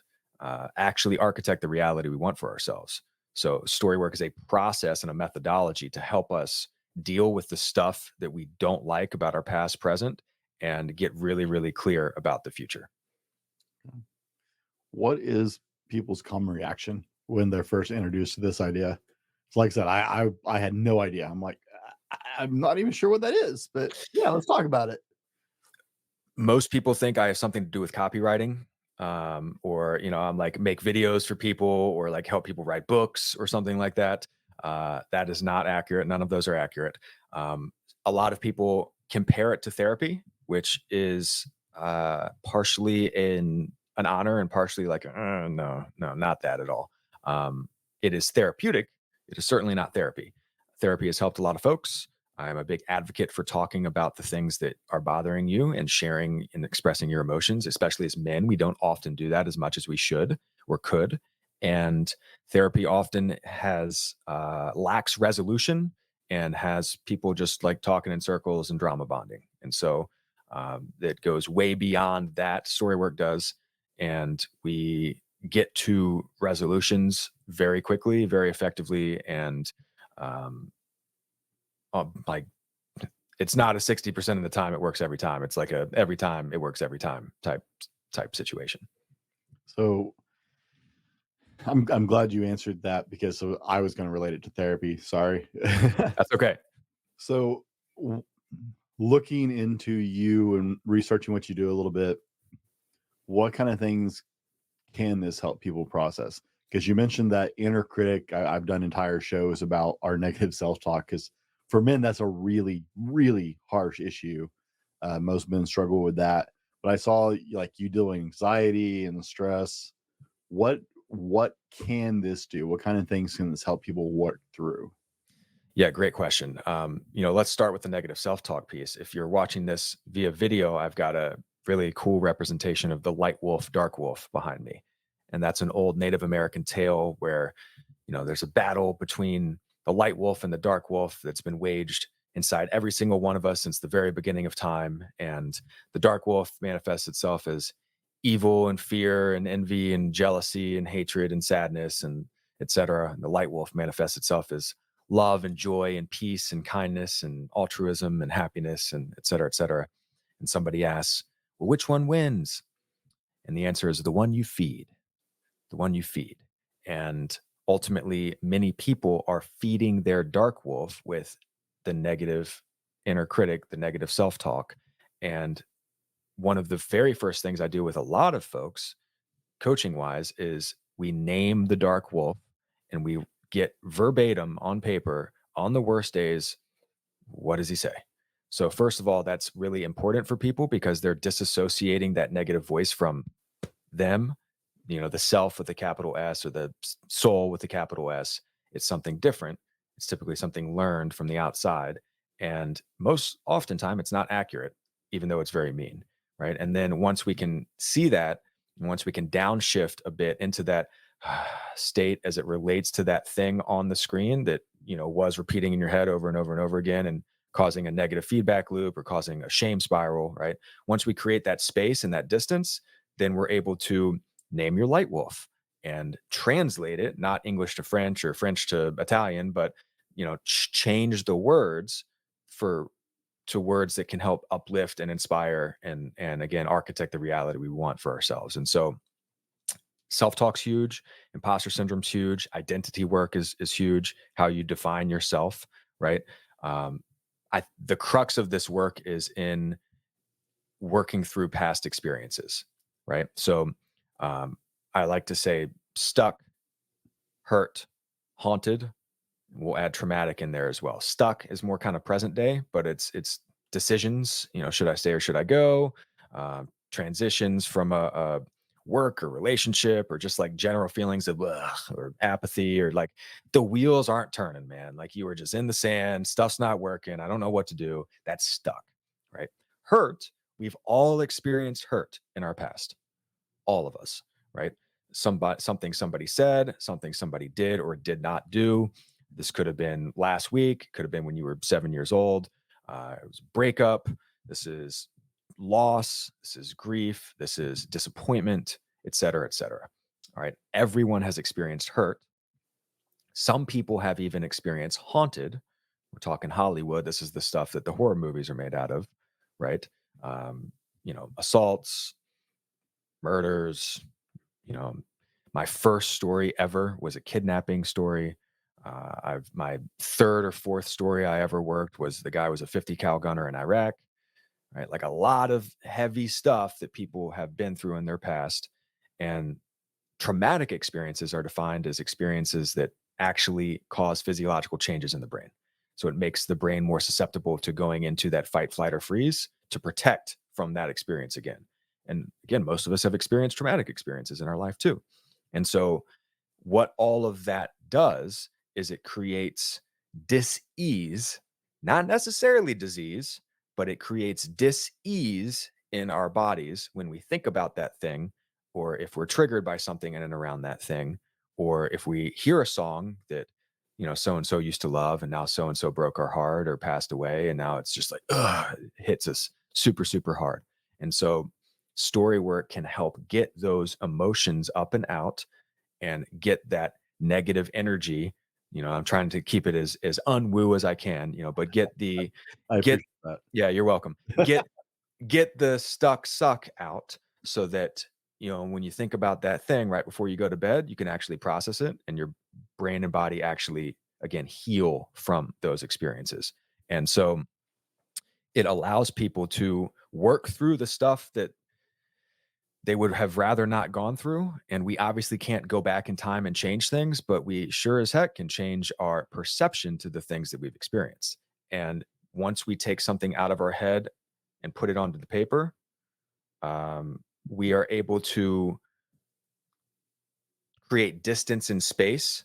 actually architect the reality we want for ourselves. So, story work is a process and a methodology to help us deal with the stuff that we don't like about our past, present, and get really, really clear about the future. What is people's common reaction when they're first introduced to this idea? So like I said, I had no idea. I'm like, I'm not even sure what that is, but yeah, let's talk about it. Most people think I have something to do with copywriting, or I'm like make videos for people or like help people write books or something like that. That is not accurate. None of those are accurate. A lot of people compare it to therapy, which is partially in an honor and partially like, no, no, not that at all. It is therapeutic. It is certainly not therapy. Therapy has helped a lot of folks. I'm a big advocate for talking about the things that are bothering you and sharing and expressing your emotions, especially as men. We don't often do that as much as we should or could. And therapy often lacks resolution and has people just like talking in circles and drama bonding. And so it goes way beyond that. Story work does. And we get to resolutions very quickly, very effectively, and um, like it's not a 60% of the time it works every time. It's like a every time it works every time type situation. So I'm glad you answered that because so I was going to relate it to therapy. Sorry. That's okay. So w- looking into you and researching what you do a little bit, what kind of things can this help people process? Because you mentioned that inner critic. I've done entire shows about our negative self talk because for men, that's a really, really harsh issue. Most men struggle with that. But I saw like you deal with anxiety and stress. What can this do? What kind of things can this help people work through? Yeah, great question. Let's start with the negative self-talk piece. If you're watching this via video, I've got a really cool representation of the light wolf, dark wolf behind me. And that's an old Native American tale where, there's a battle between the light wolf and the dark wolf that's been waged inside every single one of us since the very beginning of time. And the dark wolf manifests itself as evil and fear and envy and jealousy and hatred and sadness and etc. And the light wolf manifests itself as love and joy and peace and kindness and altruism and happiness and et cetera, et cetera. And somebody asks, well, which one wins? And the answer is the one you feed, the one you feed. And ultimately, many people are feeding their dark wolf with the negative inner critic, the negative self talk. And one of the very first things I do with a lot of folks, coaching wise, is we name the dark wolf and we get verbatim on paper on the worst days, what does he say? So, first of all, that's really important for people because they're disassociating that negative voice from them, the self with the capital S or the soul with the capital S. It's something different. It's typically something learned from the outside. And most oftentimes it's not accurate, even though it's very mean. Right. And then once we can see that, and once we can downshift a bit into that state as it relates to that thing on the screen that, was repeating in your head over and over and over again and causing a negative feedback loop or causing a shame spiral. Right. Once we create that space and that distance, then we're able to name your light wolf and translate it, not English to French or French to Italian, but change the words for to words that can help uplift and inspire and again architect the reality we want for ourselves. And so self-talk's huge, imposter syndrome's huge, identity work is huge, how you define yourself, right? Um, the crux of this work is in working through past experiences, right? So um, I like to say stuck, hurt, haunted. We'll add traumatic in there as well. Stuck is more kind of present day, but it's decisions. Should I stay or should I go? Transitions from a work or relationship or just like general feelings of ugh, or apathy or like the wheels aren't turning, man. Like you were just in the sand, stuff's not working. I don't know what to do. That's stuck, right? Hurt. We've all experienced hurt in our past, all of us, right? Something somebody said, something somebody did or did not do. This could have been last week, could have been when you were 7 years old. It was a breakup. This is loss. This is grief. This is disappointment, et cetera, et cetera. All right. Everyone has experienced hurt. Some people have even experienced haunted. We're talking Hollywood. This is the stuff that the horror movies are made out of, right? Assaults, murders, you know, my first story ever was a kidnapping story. My third or fourth story I ever worked was the guy was a 50 cal gunner in Iraq, right? Like a lot of heavy stuff that people have been through in their past. And traumatic experiences are defined as experiences that actually cause physiological changes in the brain. So it makes the brain more susceptible to going into that fight, flight, or freeze to protect from that experience again. And again, most of us have experienced traumatic experiences in our life too. And so, what all of that does is it creates dis-ease, not necessarily disease, but it creates dis-ease in our bodies when we think about that thing, or if we're triggered by something in and around that thing, or if we hear a song that, so and so used to love, and now so and so broke our heart or passed away. And now it's just like, ugh, it hits us super, super hard. And so, story work can help get those emotions up and out and get that negative energy. I'm trying to keep it as unwoo as I can, but I get appreciate that. yeah, you're welcome. Get the stuck suck out so that when you think about that thing right before you go to bed, you can actually process it and your brain and body actually again heal from those experiences. And so it allows people to work through the stuff that they would have rather not gone through. And we obviously can't go back in time and change things, but we sure as heck can change our perception to the things that we've experienced. And once we take something out of our head and put it onto the paper, we are able to create distance and space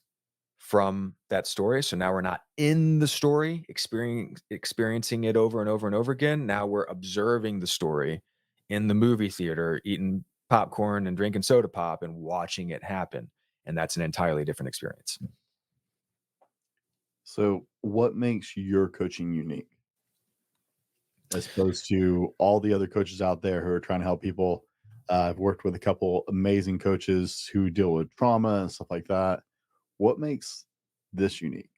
from that story. So now we're not in the story, experiencing it over and over and over again. Now we're observing the story in the movie theater, eating popcorn and drinking soda pop and watching it happen. And that's an entirely different experience. So, what makes your coaching unique as opposed to all the other coaches out there who are trying to help people? I've worked with a couple amazing coaches who deal with trauma and stuff like that. What makes this unique?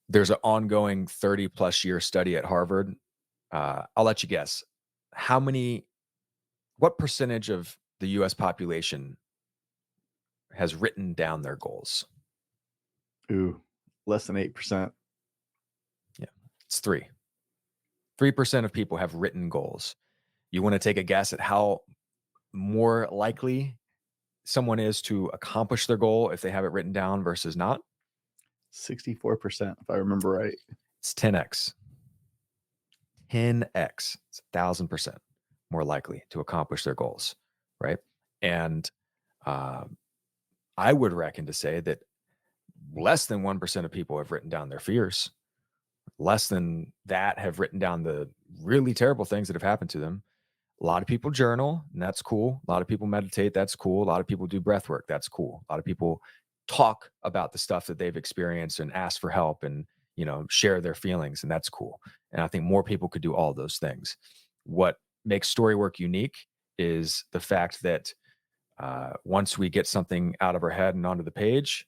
There's an ongoing 30 plus year study at Harvard I'll let you guess. How many, what percentage of the US population has written down their goals? Ooh, less than 8%. Yeah, it's 3. 3% of people have written goals. You want to take a guess at how more likely someone is to accomplish their goal if they have it written down versus not? 64%, if I remember right. It's 10x. 10x. It's 1,000% more likely to accomplish their goals, right? And um, I would reckon to say that less than 1% of people have written down their fears. Less than that have written down the really terrible things that have happened to them. A lot of people journal, and that's cool. A lot of people meditate, that's cool. A lot of people do breath work, that's cool. A lot of people talk about the stuff that they've experienced and ask for help and, share their feelings, and that's cool. And I think more people could do all those things. What makes Storywork unique is the fact that once we get something out of our head and onto the page,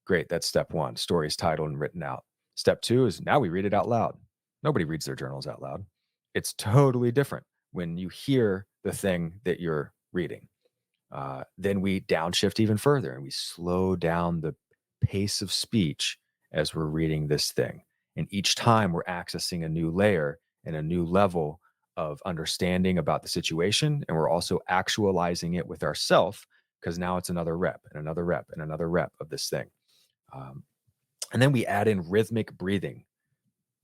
great, that's step one. Story is titled and written out. Step two is now we read it out loud. Nobody reads their journals out loud. It's totally different when you hear the thing that you're reading. Then we downshift even further and we slow down the pace of speech as we're reading this thing. And each time we're accessing a new layer and a new level of understanding about the situation. And we're also actualizing it with ourself because now it's another rep and another rep and another rep of this thing. Um, and then we add in rhythmic breathing,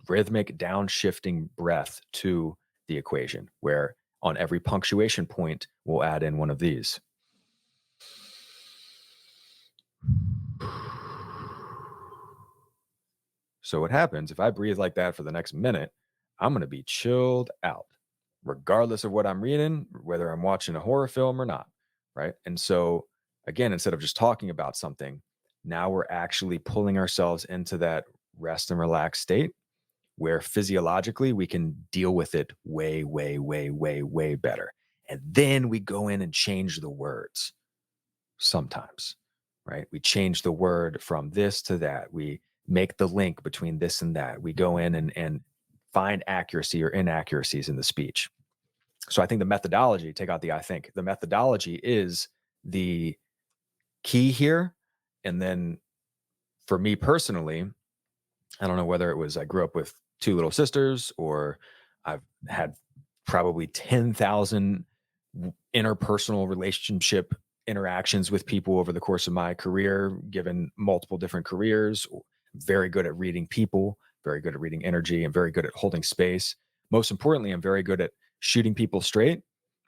rhythmic downshifting breath to the equation, where on every punctuation point, we'll add in one of these. So what happens if I breathe like that for the next minute, I'm going to be chilled out, regardless of what I'm reading, whether I'm watching a horror film or not. Right. And so, again, instead of just talking about something, now we're actually pulling ourselves into that rest and relax state where physiologically we can deal with it way, way, way, way, way better. And then we go in and change the words sometimes, right? We change the word from this to that. We make the link between this and that. We go in and find accuracy or inaccuracies in the speech. So I think the methodology, take out the I think, the methodology is the key here. And then for me personally, I don't know whether it was I grew up with 2 little sisters or I've had probably 10,000 interpersonal relationship interactions with people over the course of my career, given multiple different careers. Very good at reading people, very good at reading energy, and very good at holding space. Most importantly, I'm very good at shooting people straight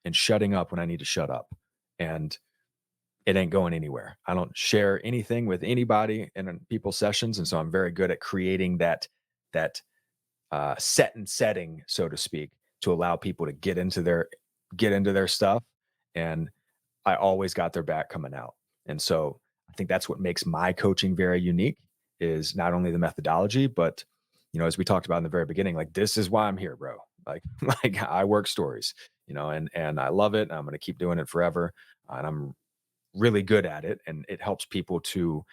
and shutting up when I need to shut up. And it ain't going anywhere. I don't share anything with anybody in people's sessions, and so I'm very good at creating that set and setting, so to speak, to allow people to get into their stuff. And I always got their back coming out. And so I think that's what makes my coaching very unique is not only the methodology, but as we talked about in the very beginning, like this is why I'm here, bro. Like, like I work stories, and I love it. And I'm going to keep doing it forever. And I'm really good at it. And it helps people to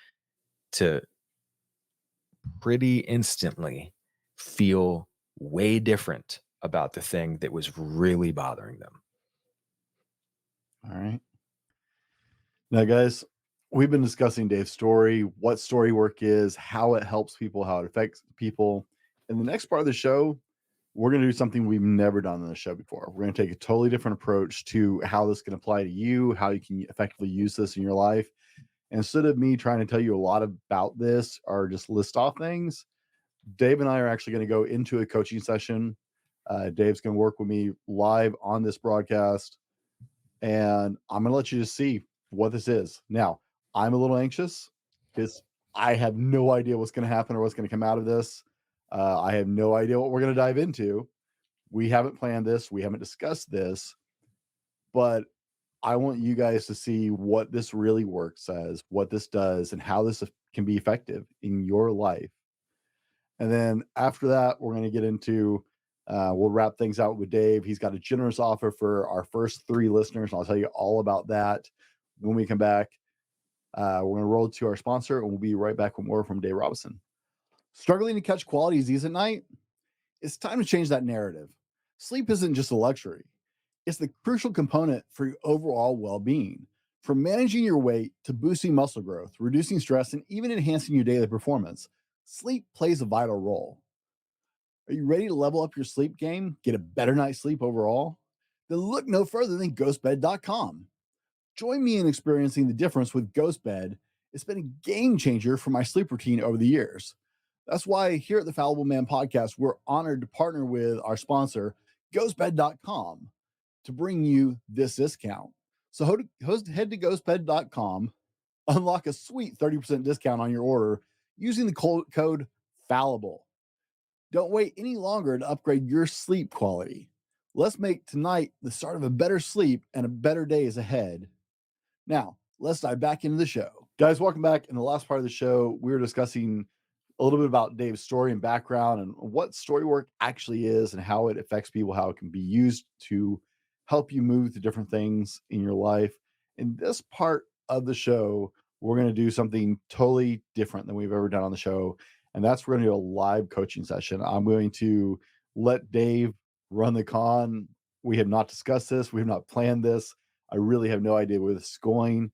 pretty instantly feel way different about the thing that was really bothering them. All right. Now, guys, we've been discussing Dave's story, what story work is, how it helps people, how it affects people. In the next part of the show, we're going to do something we've never done on the show before. We're going to take a totally different approach to how this can apply to you, how you can effectively use this in your life. And instead of me trying to tell you a lot about this or just list off things, Dave and I are actually going to go into a coaching session. Dave's going to work with me live on this broadcast, and I'm going to let you just see what this is. Now, I'm a little anxious because I have no idea what's going to happen or what's going to come out of this. I have no idea what we're going to dive into. We haven't planned this. We haven't discussed this, but I want you guys to see what this really works as, what this does, and how this can be effective in your life. And then after that, we're going to get into, we'll wrap things out with Dave. He's got a generous offer for our first 3 listeners. And I'll tell you all about that when we come back. We're going to roll to our sponsor, and we'll be right back with more from Dave Robinson. Struggling to catch quality Z's at night? It's time to change that narrative. Sleep isn't just a luxury, it's the crucial component for your overall well being. From managing your weight to boosting muscle growth, reducing stress, and even enhancing your daily performance, sleep plays a vital role. Are you ready to level up your sleep game, get a better night's sleep overall? Then look no further than ghostbed.com. Join me in experiencing the difference with Ghostbed. It's been a game changer for my sleep routine over the years. That's why here at the Fallible Man podcast, we're honored to partner with our sponsor, ghostbed.com, to bring you this discount. So head to ghostbed.com, unlock a sweet 30% discount on your order using the code Fallible. Don't wait any longer to upgrade your sleep quality. Let's make tonight the start of a better sleep and a better days ahead. Now, let's dive back into the show. Guys, welcome back. In the last part of the show, we were discussing a little bit about Dave's story and background and what Storywork actually is and how it affects people, how it can be used to help you move to different things in your life. In this part of the show, we're going to do something totally different than we've ever done on the show. And that's we're going to do a live coaching session. I'm going to let Dave run the con. We have not discussed this, we have not planned this. I really have no idea where this is going,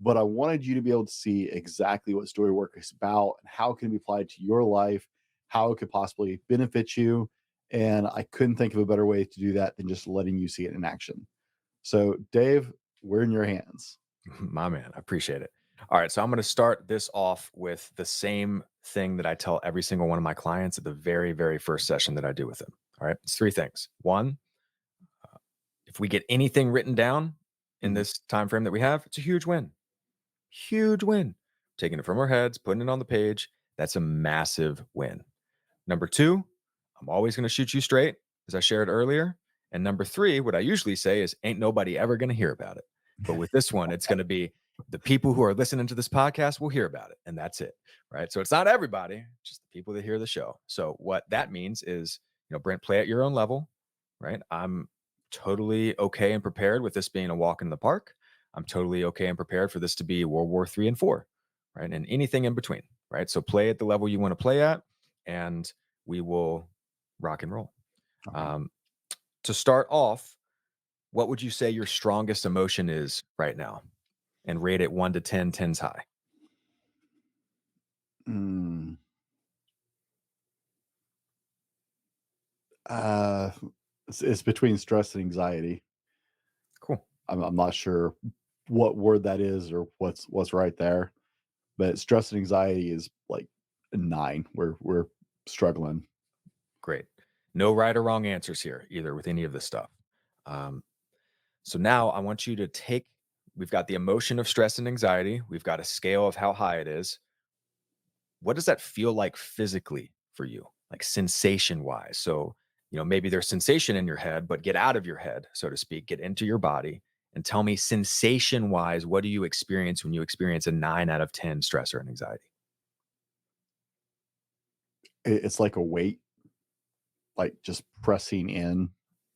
but I wanted you to be able to see exactly what Storywork is about and how it can be applied to your life, how it could possibly benefit you. And I couldn't think of a better way to do that than just letting you see it in action. So, Dave, we're in your hands. My man, I appreciate it. All right, so I'm going to start this off with the same thing that I tell every single one of my clients at the very, very first session that I do with them. All right, it's three things. One, if we get anything written down in Mhm. this time frame that we have, it's a huge win. Huge win. Taking it from our heads, putting it on the page, that's a massive win. Number two, I'm always going to shoot you straight, as I shared earlier. And number three, what I usually say is, ain't nobody ever going to hear about it. But with this one, it's going to be the people who are listening to this podcast will hear about it. And that's it. Right. So it's not everybody, just the people that hear the show. So what that means is, Brent, play at your own level. Right. I'm totally okay and prepared with this being a walk in the park. I'm totally okay and prepared for this to be World War III and IV. Right. And anything in between. Right. So play at the level you want to play at. And we will rock and roll. Okay. Um, to start off, what would you say your strongest emotion is right now? And rate it 1 to 10, 10's high. Mm, uh, it's between stress and anxiety. Cool. I'm not sure what word that is or what's right there. But stress and anxiety is like a 9. We're struggling. Great. No right or wrong answers here either with any of this stuff. Um, so now I want you to we've got the emotion of stress and anxiety. We've got a scale of how high it is. What does that feel like physically for you, like sensation wise? So, maybe there's sensation in your head, but get out of your head, so to speak, get into your body and tell me sensation wise, what do you experience when you experience a 9 out of 10 stress or anxiety? It's like a weight, like just pressing in.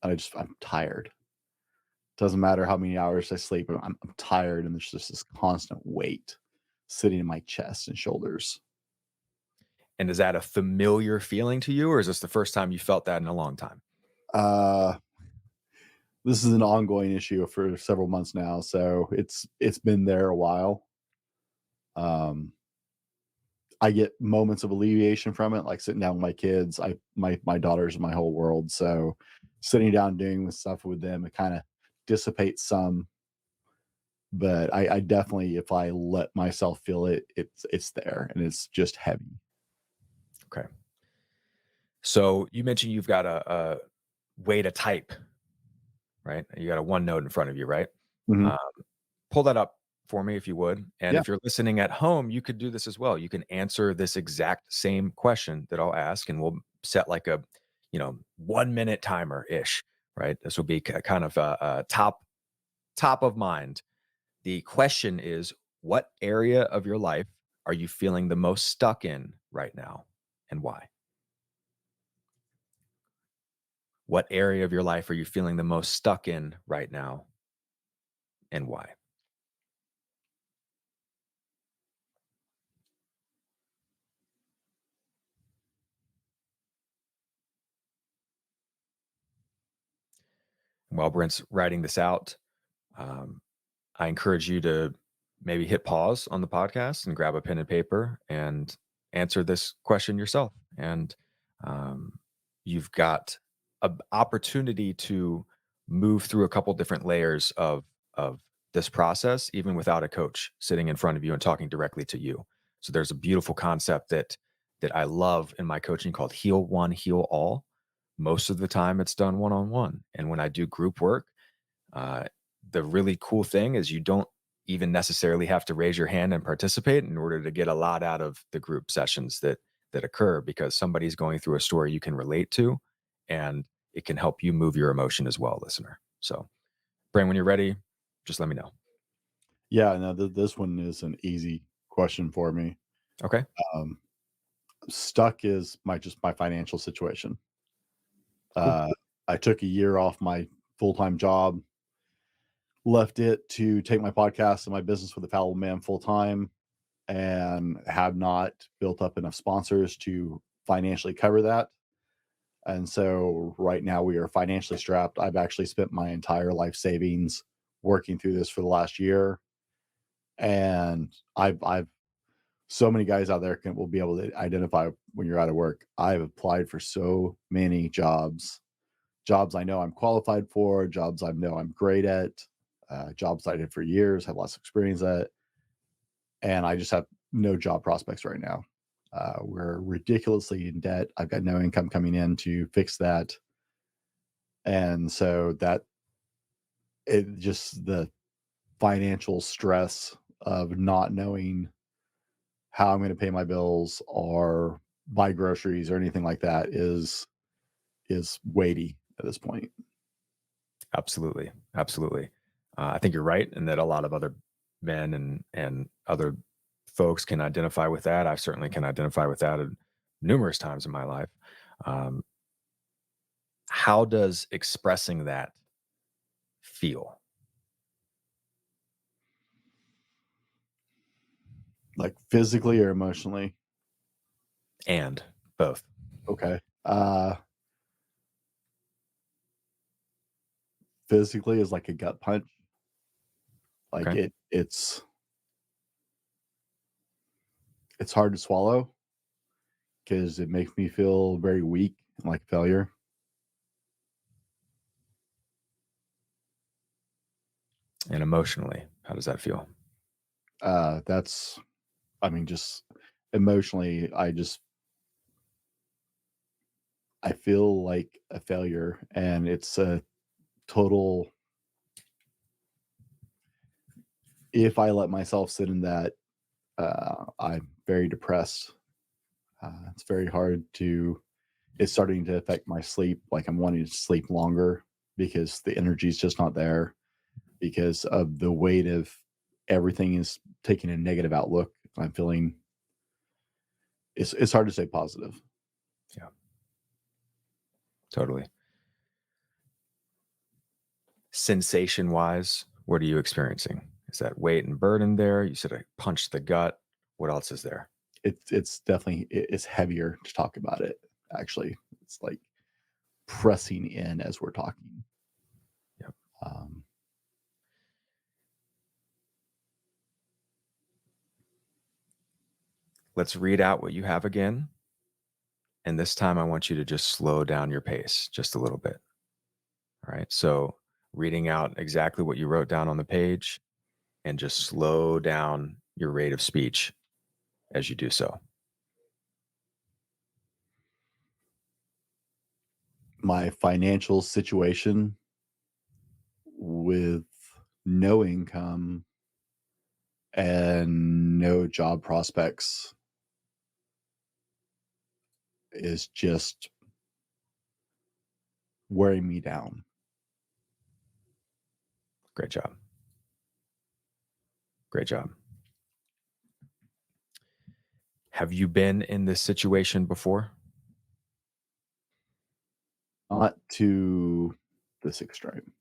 I'm tired. Doesn't matter how many hours I sleep. I'm tired, and there's just this constant weight sitting in my chest and shoulders. And is that a familiar feeling to you, or is this the first time you felt that in a long time? Uh, this is an ongoing issue for several months now, so it's been there a while. Um, I get moments of alleviation from it, like sitting down with my kids. My daughters are my whole world, so sitting down doing with stuff with them, it kind of dissipates some. But I definitely, if I let myself feel it, it's there and it's just heavy. Okay. So you mentioned you've got a way to type, right? You got a OneNote in front of you, right? Mhm. Um, pull that up for me if you would. And Yeah. if you're listening at home, you could do this as well. You can answer this exact same question that I'll ask, and we'll set like a 1 minute timer ish, right? This will be kind of a top of mind. The question is, what area of your life are you feeling the most stuck in right now, and why? What area of your life are you feeling the most stuck in right now, and why? While Brent's writing this out, um, I encourage you to maybe hit pause on the podcast and grab a pen and paper and answer this question yourself. And um, you've got an opportunity to move through a couple different layers of this process, even without a coach sitting in front of you and talking directly to you. So there's a beautiful concept that I love in my coaching called heal one, heal all. Most of the time, it's done one on one, and when I do group work, uh, the really cool thing is you don't even necessarily have to raise your hand and participate in order to get a lot out of the group sessions that occur because somebody's going through a story you can relate to, and it can help you move your emotion as well, listener. So, Brain, when you're ready, just let me know. Yeah, no, this one is an easy question for me. Okay. Um, Stuck is my financial situation. Cool. Uh, I took a year off my full-time job, left it to take my podcast and my business with the Fallible Man full time, and have not built up enough sponsors to financially cover that. And so right now we are financially strapped. I've actually spent my entire life savings working through this for the last year. And I've so many guys out there will be able to identify when you're out of work. I've applied for so many jobs I know I'm qualified for, jobs I know I'm great at, jobs I did for years, have lots of experience at, and I just have no job prospects right now. We're ridiculously in debt. I've got no income coming in to fix that. And so that it just the financial stress of not knowing how I'm going to pay my bills or buy groceries or anything like that is weighty at this point. Absolutely. Absolutely. I think you're right, and that a lot of other men and other folks can identify with that. I certainly can identify with that at numerous times in my life. Um, how does expressing that feel? Like physically or emotionally. And both. Okay. Physically is like a gut punch. Like Okay. it's hard to swallow because it makes me feel very weak and like failure. And emotionally, how does that feel? That's I mean, just emotionally, I feel like a failure, and it's a total. If I let myself sit in that, I'm very depressed. It's very hard to. It's starting to affect my sleep. Like I'm wanting to sleep longer because the energy is just not there because of the weight of everything is taking a negative outlook. I'm feeling it's hard to stay positive. Yeah, totally. Sensation wise, what are you experiencing? Is that weight and burden there? You said I punched the gut. What else is there? It's definitely it's heavier to talk about it. Actually, it's like pressing in as we're talking. Yep. Um, Let's read out what you have again. And this time I want you to just slow down your pace just a little bit. All right. So, reading out exactly what you wrote down on the page and just slow down your rate of speech as you do so. my financial situation with no income and no job prospects is just wearing me down. Great job. Great job. Have you been in this situation before? Not to this extreme.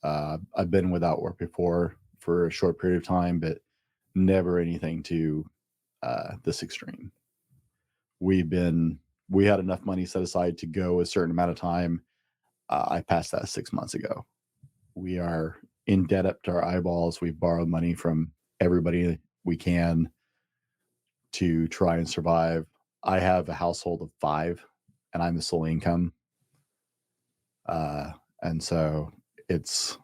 I've been without work before for a short period of time, but never anything to this extreme. We've been we had enough money set aside to go a certain amount of time. I passed that 6 months ago. We are in debt up to our eyeballs. We've borrowed money from everybody we can to try and survive. I have a household of 5 and I'm the sole income. And so it's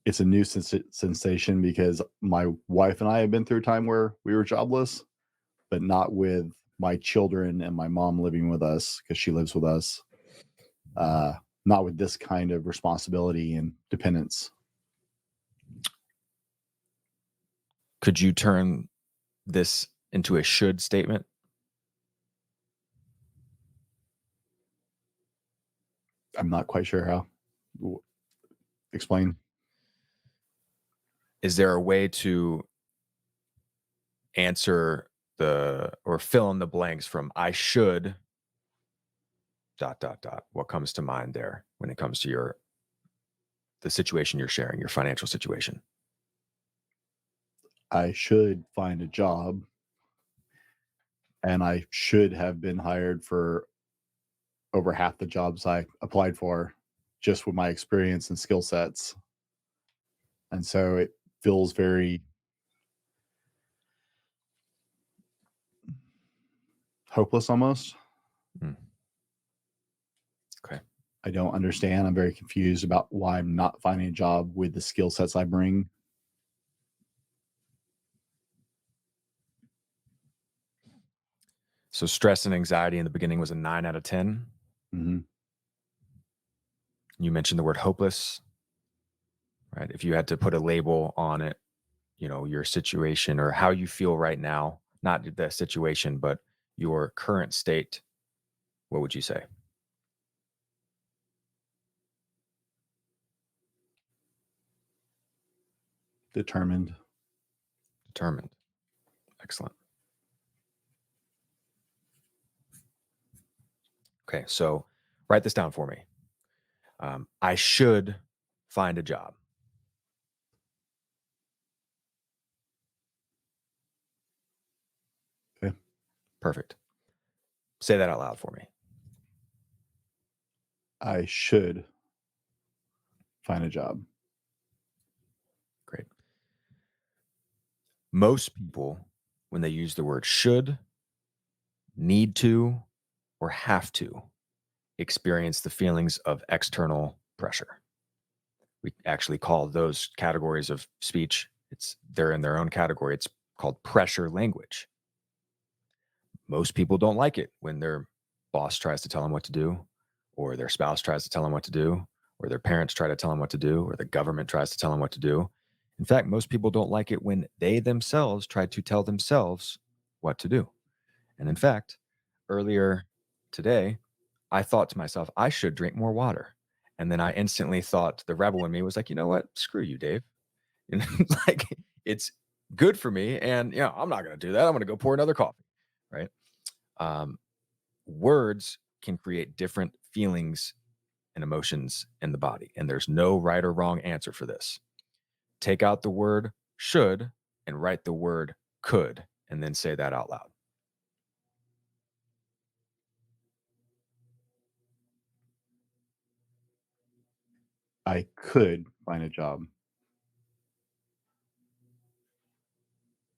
a new sensation because my wife and I have been through a time where we were jobless, but not with my children and my mom living with us because she lives with us. Not with this kind of responsibility and dependence. Could you turn this into a should statement? I'm not quite sure how. Explain. Is there a way to answer or fill in the blanks from I should ... What comes to mind there when it comes to the situation you're sharing, your financial situation? I should find a job and I should have been hired for over half the jobs I applied for just with my experience and skill sets. And so it feels very hopeless almost. Mm. Okay. I don't understand. I'm very confused about why I'm not finding a job with the skill sets I bring. So stress and anxiety in the beginning was a 9 out of 10. Mm-hmm. You mentioned the word hopeless, right? If you had to put a label on it, your situation or how you feel right now, not the situation, but your current state, what would you say? Determined. Determined. Excellent. Okay, so write this down for me. I should find a job. Okay. Perfect. Say that out loud for me. I should find a job. Great. Most people, when they use the word should, need to, or have to, experience the feelings of external pressure. We actually call those categories of speech, they're in their own category. It's called pressure language. Most people don't like it when their boss tries to tell them what to do, or their spouse tries to tell them what to do, or their parents try to tell them what to do, or the government tries to tell them what to do. In fact, most people don't like it when they themselves try to tell themselves what to do. And in fact, earlier today, I thought to myself, I should drink more water. And then I instantly thought the rebel in me was like, you know what? Screw you, Dave. Like it's good for me. And I'm not going to do that. I'm going to go pour another coffee. Right. Um, Words can create different feelings and emotions in the body. And there's no right or wrong answer for this. Take out the word should and write the word could, and then say that out loud. I could find a job.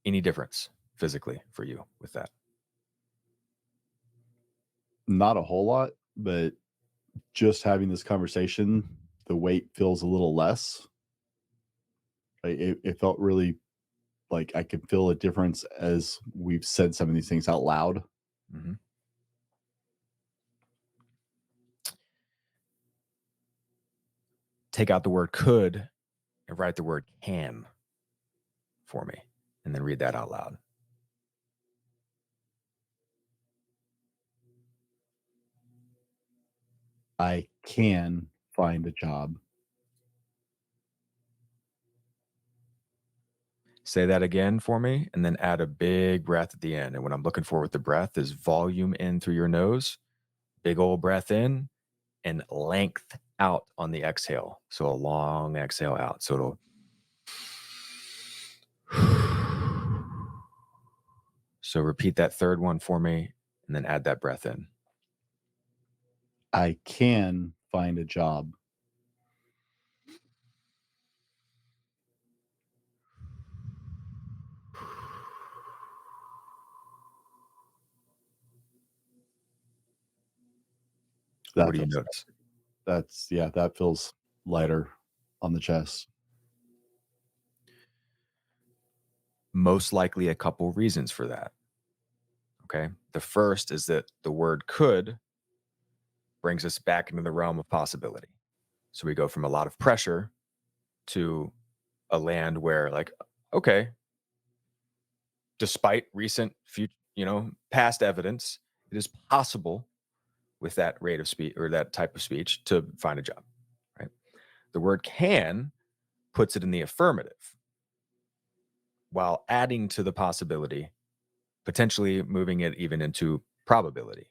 Any difference physically for you with that? Not a whole lot, but just having this conversation, the weight feels a little less. It felt really like I could feel a difference as we've said some of these things out loud. Mm-hmm. Take out the word could and write the word can for me, and then read that out loud. I can find a job. Say that again for me, and then add a big breath at the end. And what I'm looking for with the breath is volume in through your nose, big old breath in, and length out on the exhale. So a long exhale out. So it'll. So repeat that third one for me, and then add that breath in. I can find a job. What That do you feels notice? that feels lighter on the chest. Most likely a couple reasons for that. Okay. The first is that the word could brings us back into the realm of possibility. So we go from a lot of pressure to a land where, like, okay, despite recent, past evidence, it is possible with that rate of speech or that type of speech to find a job, right? The word can puts it in the affirmative while adding to the possibility, potentially moving it even into probability,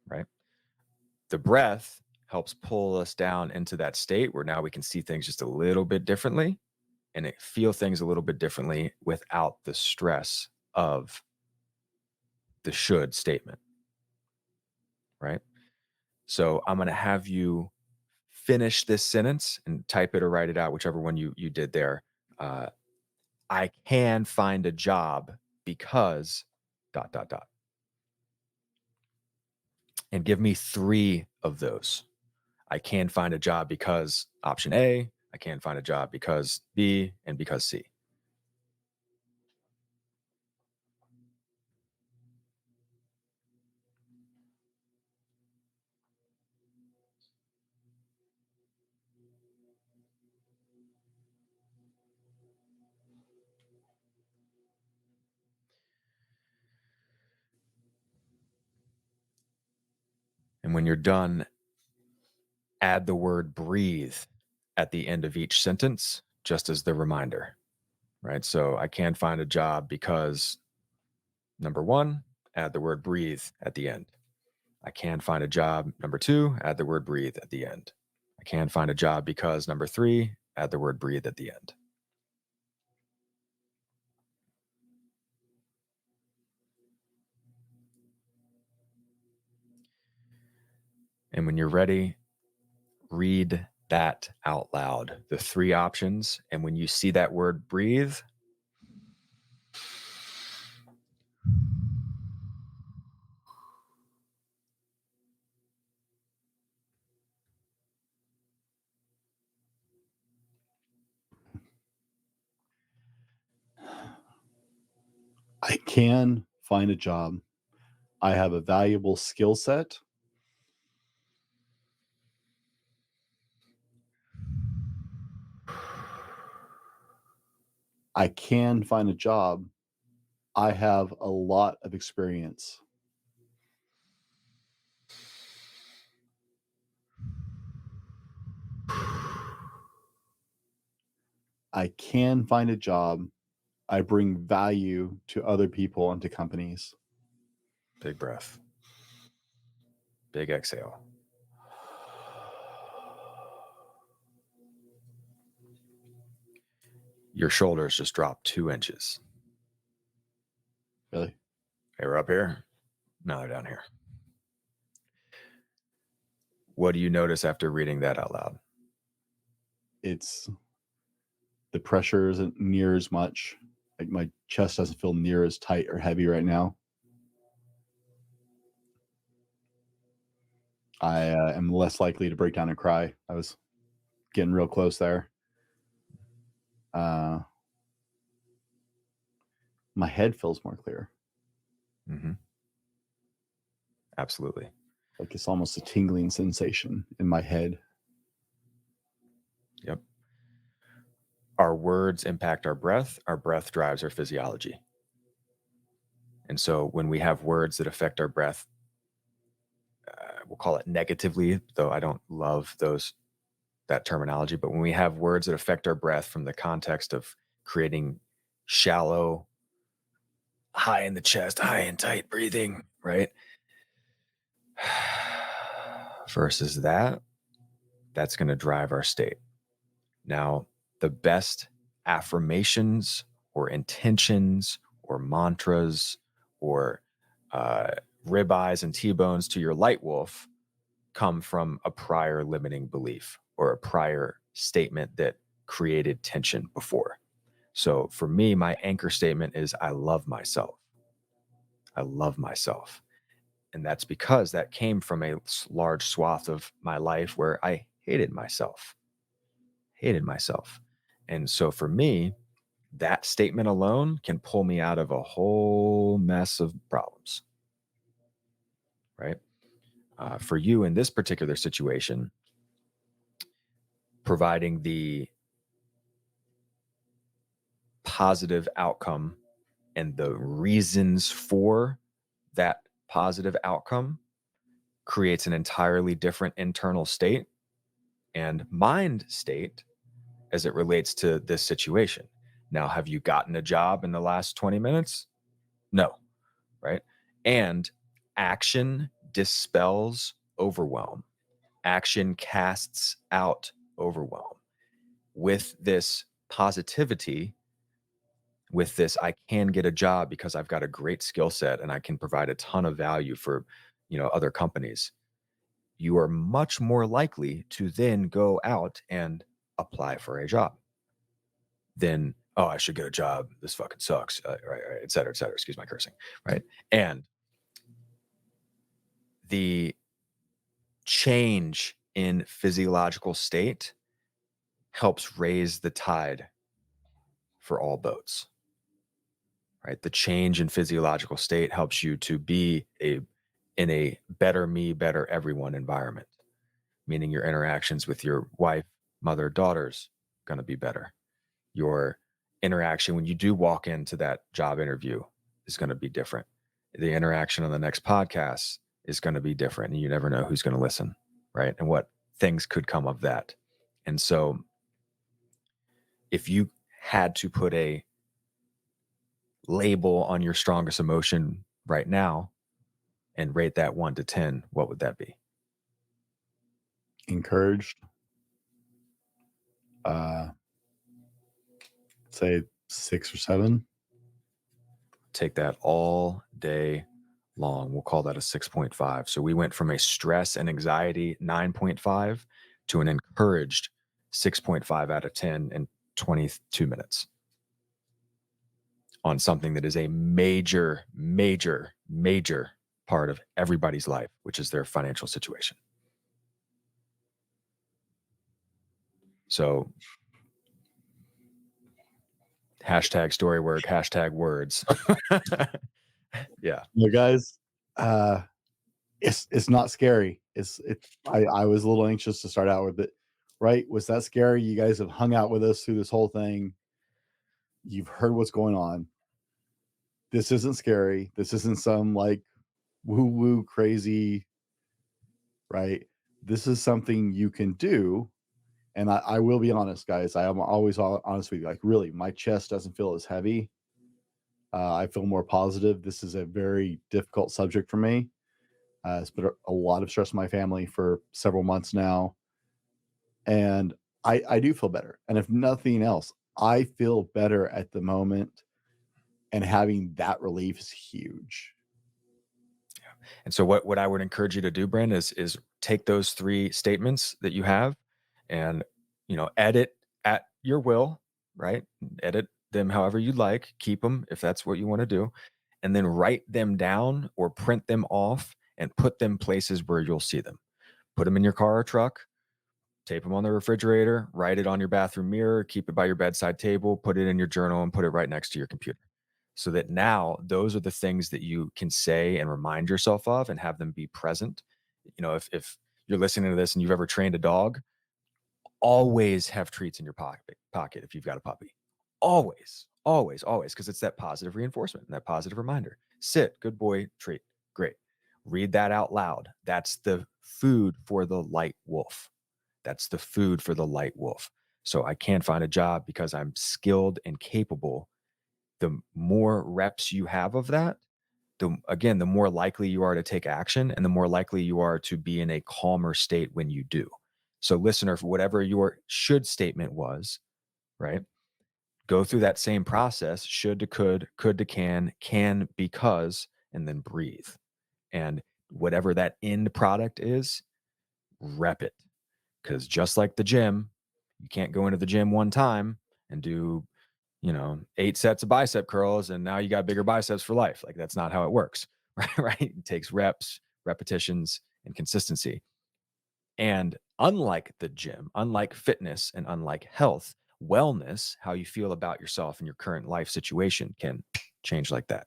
right? The breath helps pull us down into that state where now we can see things just a little bit differently and feel things a little bit differently without the stress of the should statement, right? So I'm going to have you finish this sentence and type it or write it out, whichever one you did there. Uh, I can find a job because dot dot dot, and give me 3 of those. I can find a job because option A, I can find a job because B, and because C. And when you're done, add the word breathe at the end of each sentence, just as the reminder, right? So I can find a job because number 1, add the word breathe at the end. I can find a job. Number 2, add the word breathe at the end. I can find a job because number 3, add the word breathe at the end. And when you're ready, read that out loud, the 3 options. And when you see that word breathe, I can find a job. I have a valuable skill set. I can find a job. I have a lot of experience. I can find a job. I bring value to other people and to companies. big breath, big exhale. Your shoulders just dropped 2 inches. Really? They were up here. Now they're down here. What do you notice after reading that out loud? It's the pressure isn't near as much. Like my chest doesn't feel near as tight or heavy right now. I am less likely to break down and cry. I was getting real close there. My head feels more clear. Mm-hmm. Absolutely. Like it's almost a tingling sensation in my head. Yep. Our words impact our breath drives our physiology. And so when we have words that affect our breath, we'll call it negatively, though I don't love that terminology, but when we have words that affect our breath from the context of creating shallow, high in the chest, high and tight breathing, right? Versus that's going to drive our state. Now, the best affirmations or intentions or mantras or ribeyes and T-bones to your light wolf come from a prior limiting belief or a prior statement that created tension before. So for me, my anchor statement is I love myself. I love myself. And that's because that came from a large swath of my life where I hated myself. And so for me, that statement alone can pull me out of a whole mess of problems, right? For you in this particular situation, providing the positive outcome and the reasons for that positive outcome creates an entirely different internal state and mind state as it relates to this situation. Now, have you gotten a job in the last 20 minutes? No, right? And action dispels overwhelm. Action casts out overwhelm. With this positivity, with this, I can get a job because I've got a great skill set and I can provide a ton of value for, other companies. You are much more likely to then go out and apply for a job than, oh, I should get a job. This fucking sucks, right, et cetera, et cetera. Excuse my cursing, right? And the change in physiological state helps raise the tide for all boats, right? The change in physiological state helps you to be in a better me, better everyone environment, meaning your interactions with your wife, mother, daughters going to be better. Your interaction when you do walk into that job interview is going to be different. The interaction on the next podcast is going to be different, and you never know who's going to listen, right? And what things could come of that. And so if you had to put a label on your strongest emotion right now and rate that 1 to 10, what would that be? Encouraged. Say 6 or 7. Take that all day long. We'll call that a 6.5. So we went from a stress and anxiety 9.5 to an encouraged 6.5 out of 10 in 22 minutes on something that is a major, major, major part of everybody's life, which is their financial situation. So hashtag Storywork, hashtag words. Yeah. You guys, it's not scary. I was a little anxious to start out with it. Right? Was that scary? You guys have hung out with us through this whole thing. You've heard what's going on. This isn't scary. This isn't some like woo-woo crazy, right? This is something you can do. And I will be honest, guys. I am always honest with you. Like, really, my chest doesn't feel as heavy. I feel more positive. This is a very difficult subject for me. It's been a lot of stress in my family for several months now. And I do feel better. And if nothing else, I feel better at the moment. And having that relief is huge. And so what I would encourage you to do, Brent, is take those 3 statements that you have and, edit at your will, right? Edit them however you'd like, keep them if that's what you want to do, and then write them down or print them off and put them places where you'll see them. Put them in your car or truck, tape them on the refrigerator, write it on your bathroom mirror, keep it by your bedside table, put it in your journal, and put it right next to your computer. So that now those are the things that you can say and remind yourself of and have them be present. If you're listening to this and you've ever trained a dog, always have treats in your pocket if you've got a puppy. Always, always, always, because it's that positive reinforcement and that positive reminder. Sit, good boy, treat, great. Read that out loud. That's the food for the light wolf. That's the food for the light wolf. So I can't find a job because I'm skilled and capable. The more reps you have of that, the more likely you are to take action and the more likely you are to be in a calmer state when you do. So listener, for whatever your should statement was, right? Go through that same process, should to could to can because, and then breathe. And whatever that end product is, rep it. Because just like the gym, you can't go into the gym one time and do 8 sets of bicep curls and now you got bigger biceps for life. Like that's not how it works, right? It takes reps, repetitions, and consistency. And unlike the gym, unlike fitness, and unlike health, wellness, how you feel about yourself and your current life situation, can change like that.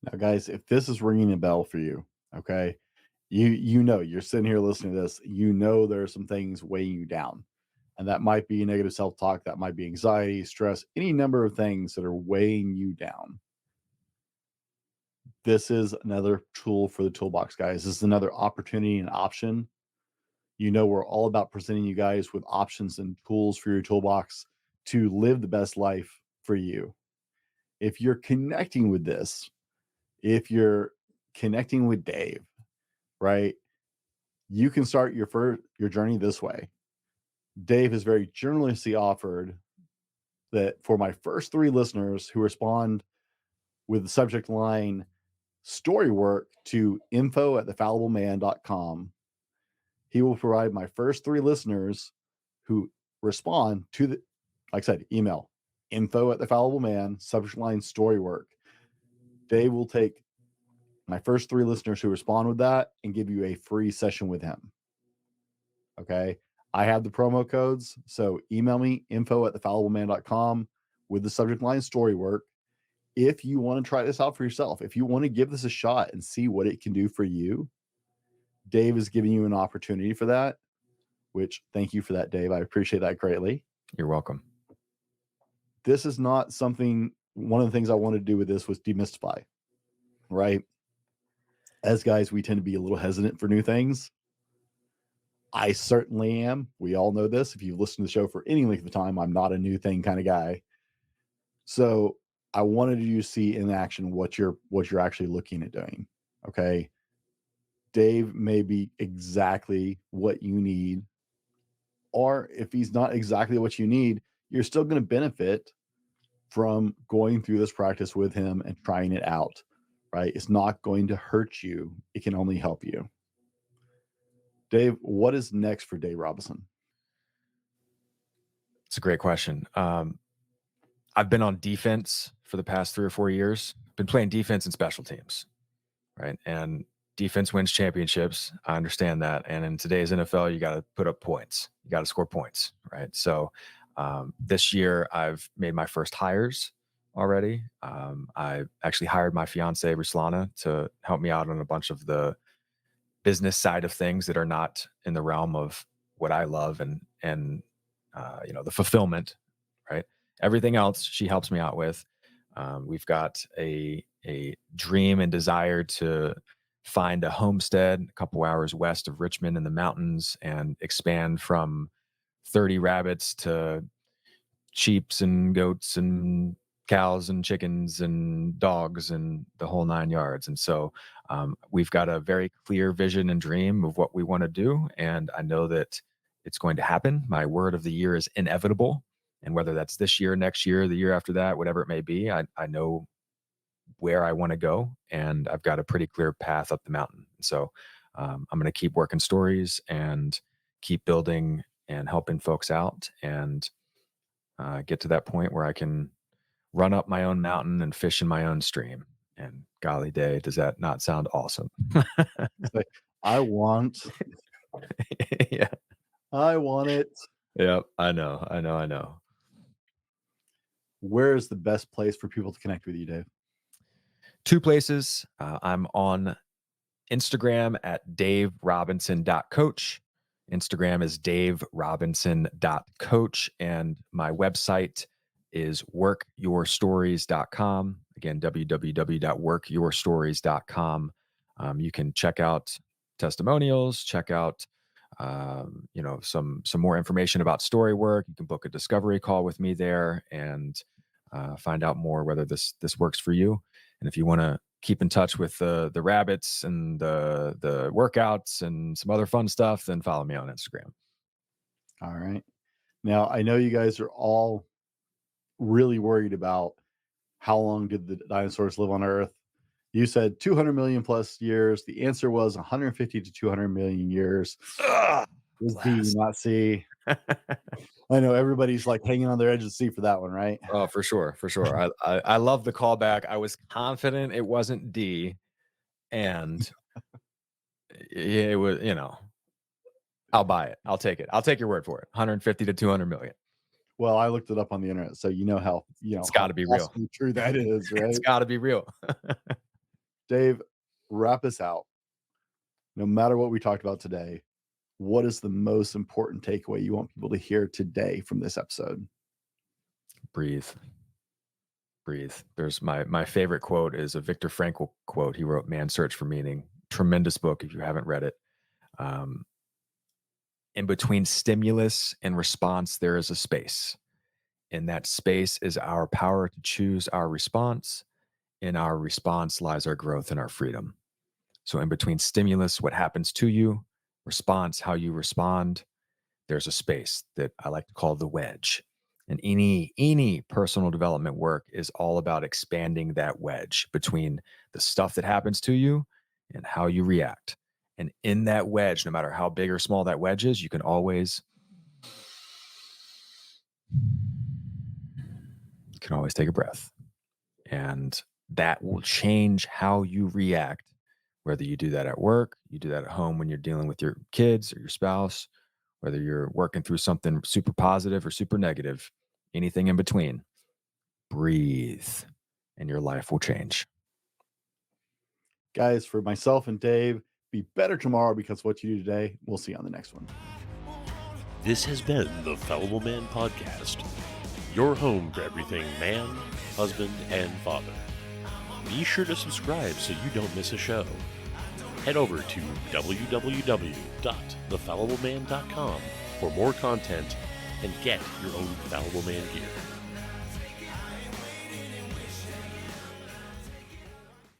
Now, guys, if this is ringing a bell for you, okay, you know you're sitting here listening to this, you know there are some things weighing you down. And that might be negative self-talk, that might be anxiety, stress, any number of things that are weighing you down. This is another tool for the toolbox, guys. This is another opportunity and option. You know, we're all about presenting you guys with options and tools for your toolbox to live the best life for you. If you're connecting with this, if you're connecting with Dave, right? You can start your journey this way. Dave has very generously offered that for my first 3 listeners who respond with the subject line Storywork to info@thefallibleman.com, he will provide my first 3 listeners who respond to the, like I said, email info@thefallibleman, subject line Storywork. Dave will take my first 3 listeners who respond with that and give you a free session with him. Okay. I have the promo codes. So email me info@thefallibleman.com with the subject line Storywork. If you want to try this out for yourself, if you want to give this a shot and see what it can do for you, Dave is giving you an opportunity for that, which thank you for that, Dave. I appreciate that greatly. You're welcome. This is not something, one of the things I wanted to do with this was demystify, right? As guys, we tend to be a little hesitant for new things. I certainly am. We all know this. If you've listened to the show for any length of time, I'm not a new thing kind of guy. So I wanted you to see in action what you're actually looking at doing. Okay. Dave may be exactly what you need. Or if he's not exactly what you need, you're still going to benefit from going through this practice with him and trying it out. Right. It's not going to hurt you. It can only help you. Dave, what is next for Dave Robinson? It's a great question. I've been on defense for the past 3 or 4 years. Been playing defense and special teams, right? And defense wins championships. I understand that. And in today's NFL, you got to put up points. You got to score points, right? So this year, I've made my first hires already. I actually hired my fiance Ruslana to help me out on a bunch of the business side of things that are not in the realm of what I love and the fulfillment, right? Everything else she helps me out with. We've got a dream and desire to find a homestead a couple hours west of Richmond in the mountains and expand from 30 rabbits to sheeps and goats and cows and chickens and dogs and the whole 9 yards. And so we've got a very clear vision and dream of what we want to do. And I know that it's going to happen. My word of the year is inevitable. And whether that's this year, next year, the year after that, whatever it may be, I know where I want to go. And I've got a pretty clear path up the mountain. So I'm going to keep working stories and keep building and helping folks out and get to that point where I can run up my own mountain and fish in my own stream. And golly day, does that not sound awesome? Like, I want Yeah. it. Yep. I know. Where is the best place for people to connect with you, Dave? 2 places. I'm on Instagram at daverobinson.coach. Instagram is daverobinson.coach. And my website is workyourstories.com. Again, www.workyourstories.com. You can check out testimonials, check out some more information about Storywork. You can book a discovery call with me there and find out more whether this works for you. And if you want to keep in touch with the rabbits and the workouts and some other fun stuff, then follow me on Instagram. All right. Now, I know you guys are all really worried about how long did the dinosaurs live on Earth? You said 200 million plus years. The answer was 150 to 200 million years. Ugh, Was B, blast. not C. I know everybody's like hanging on their edge of the seat for that one, right? Oh, for sure. I love the callback. I was confident it wasn't D, And it was, I'll buy it. I'll take it. I'll take your word for it. 150 to 200 million. Well, I looked it up on the internet, so you know how It's how got to be real. possibly true that is, right? It's got to be real. Dave, wrap us out. No matter what we talked about today, what is the most important takeaway you want people to hear today from this episode? Breathe. Breathe. There's my favorite quote is a Viktor Frankl quote. He wrote Man's Search for Meaning. Tremendous book if you haven't read it. In between stimulus and response, there is a space. In that space is our power to choose our response. In our response lies our growth and our freedom. So in between stimulus, what happens to you, response, how you respond, there's a space that I like to call the wedge. And any personal development work is all about expanding that wedge between the stuff that happens to you and how you react. And in that wedge, no matter how big or small that wedge is, you can always take a breath. And that will change how you react, whether you do that at work, you do that at home when you're dealing with your kids or your spouse, whether you're working through something super positive or super negative, anything in between. Breathe, and your life will change. Guys, for myself and Dave, be better tomorrow because of what you do today. We'll see you on the next one. This has been the Fallible Man Podcast, your home for everything man, husband, and father. Be sure to subscribe so you don't miss a show. Head over to www.thefallibleman.com for more content and get your own Fallible Man gear.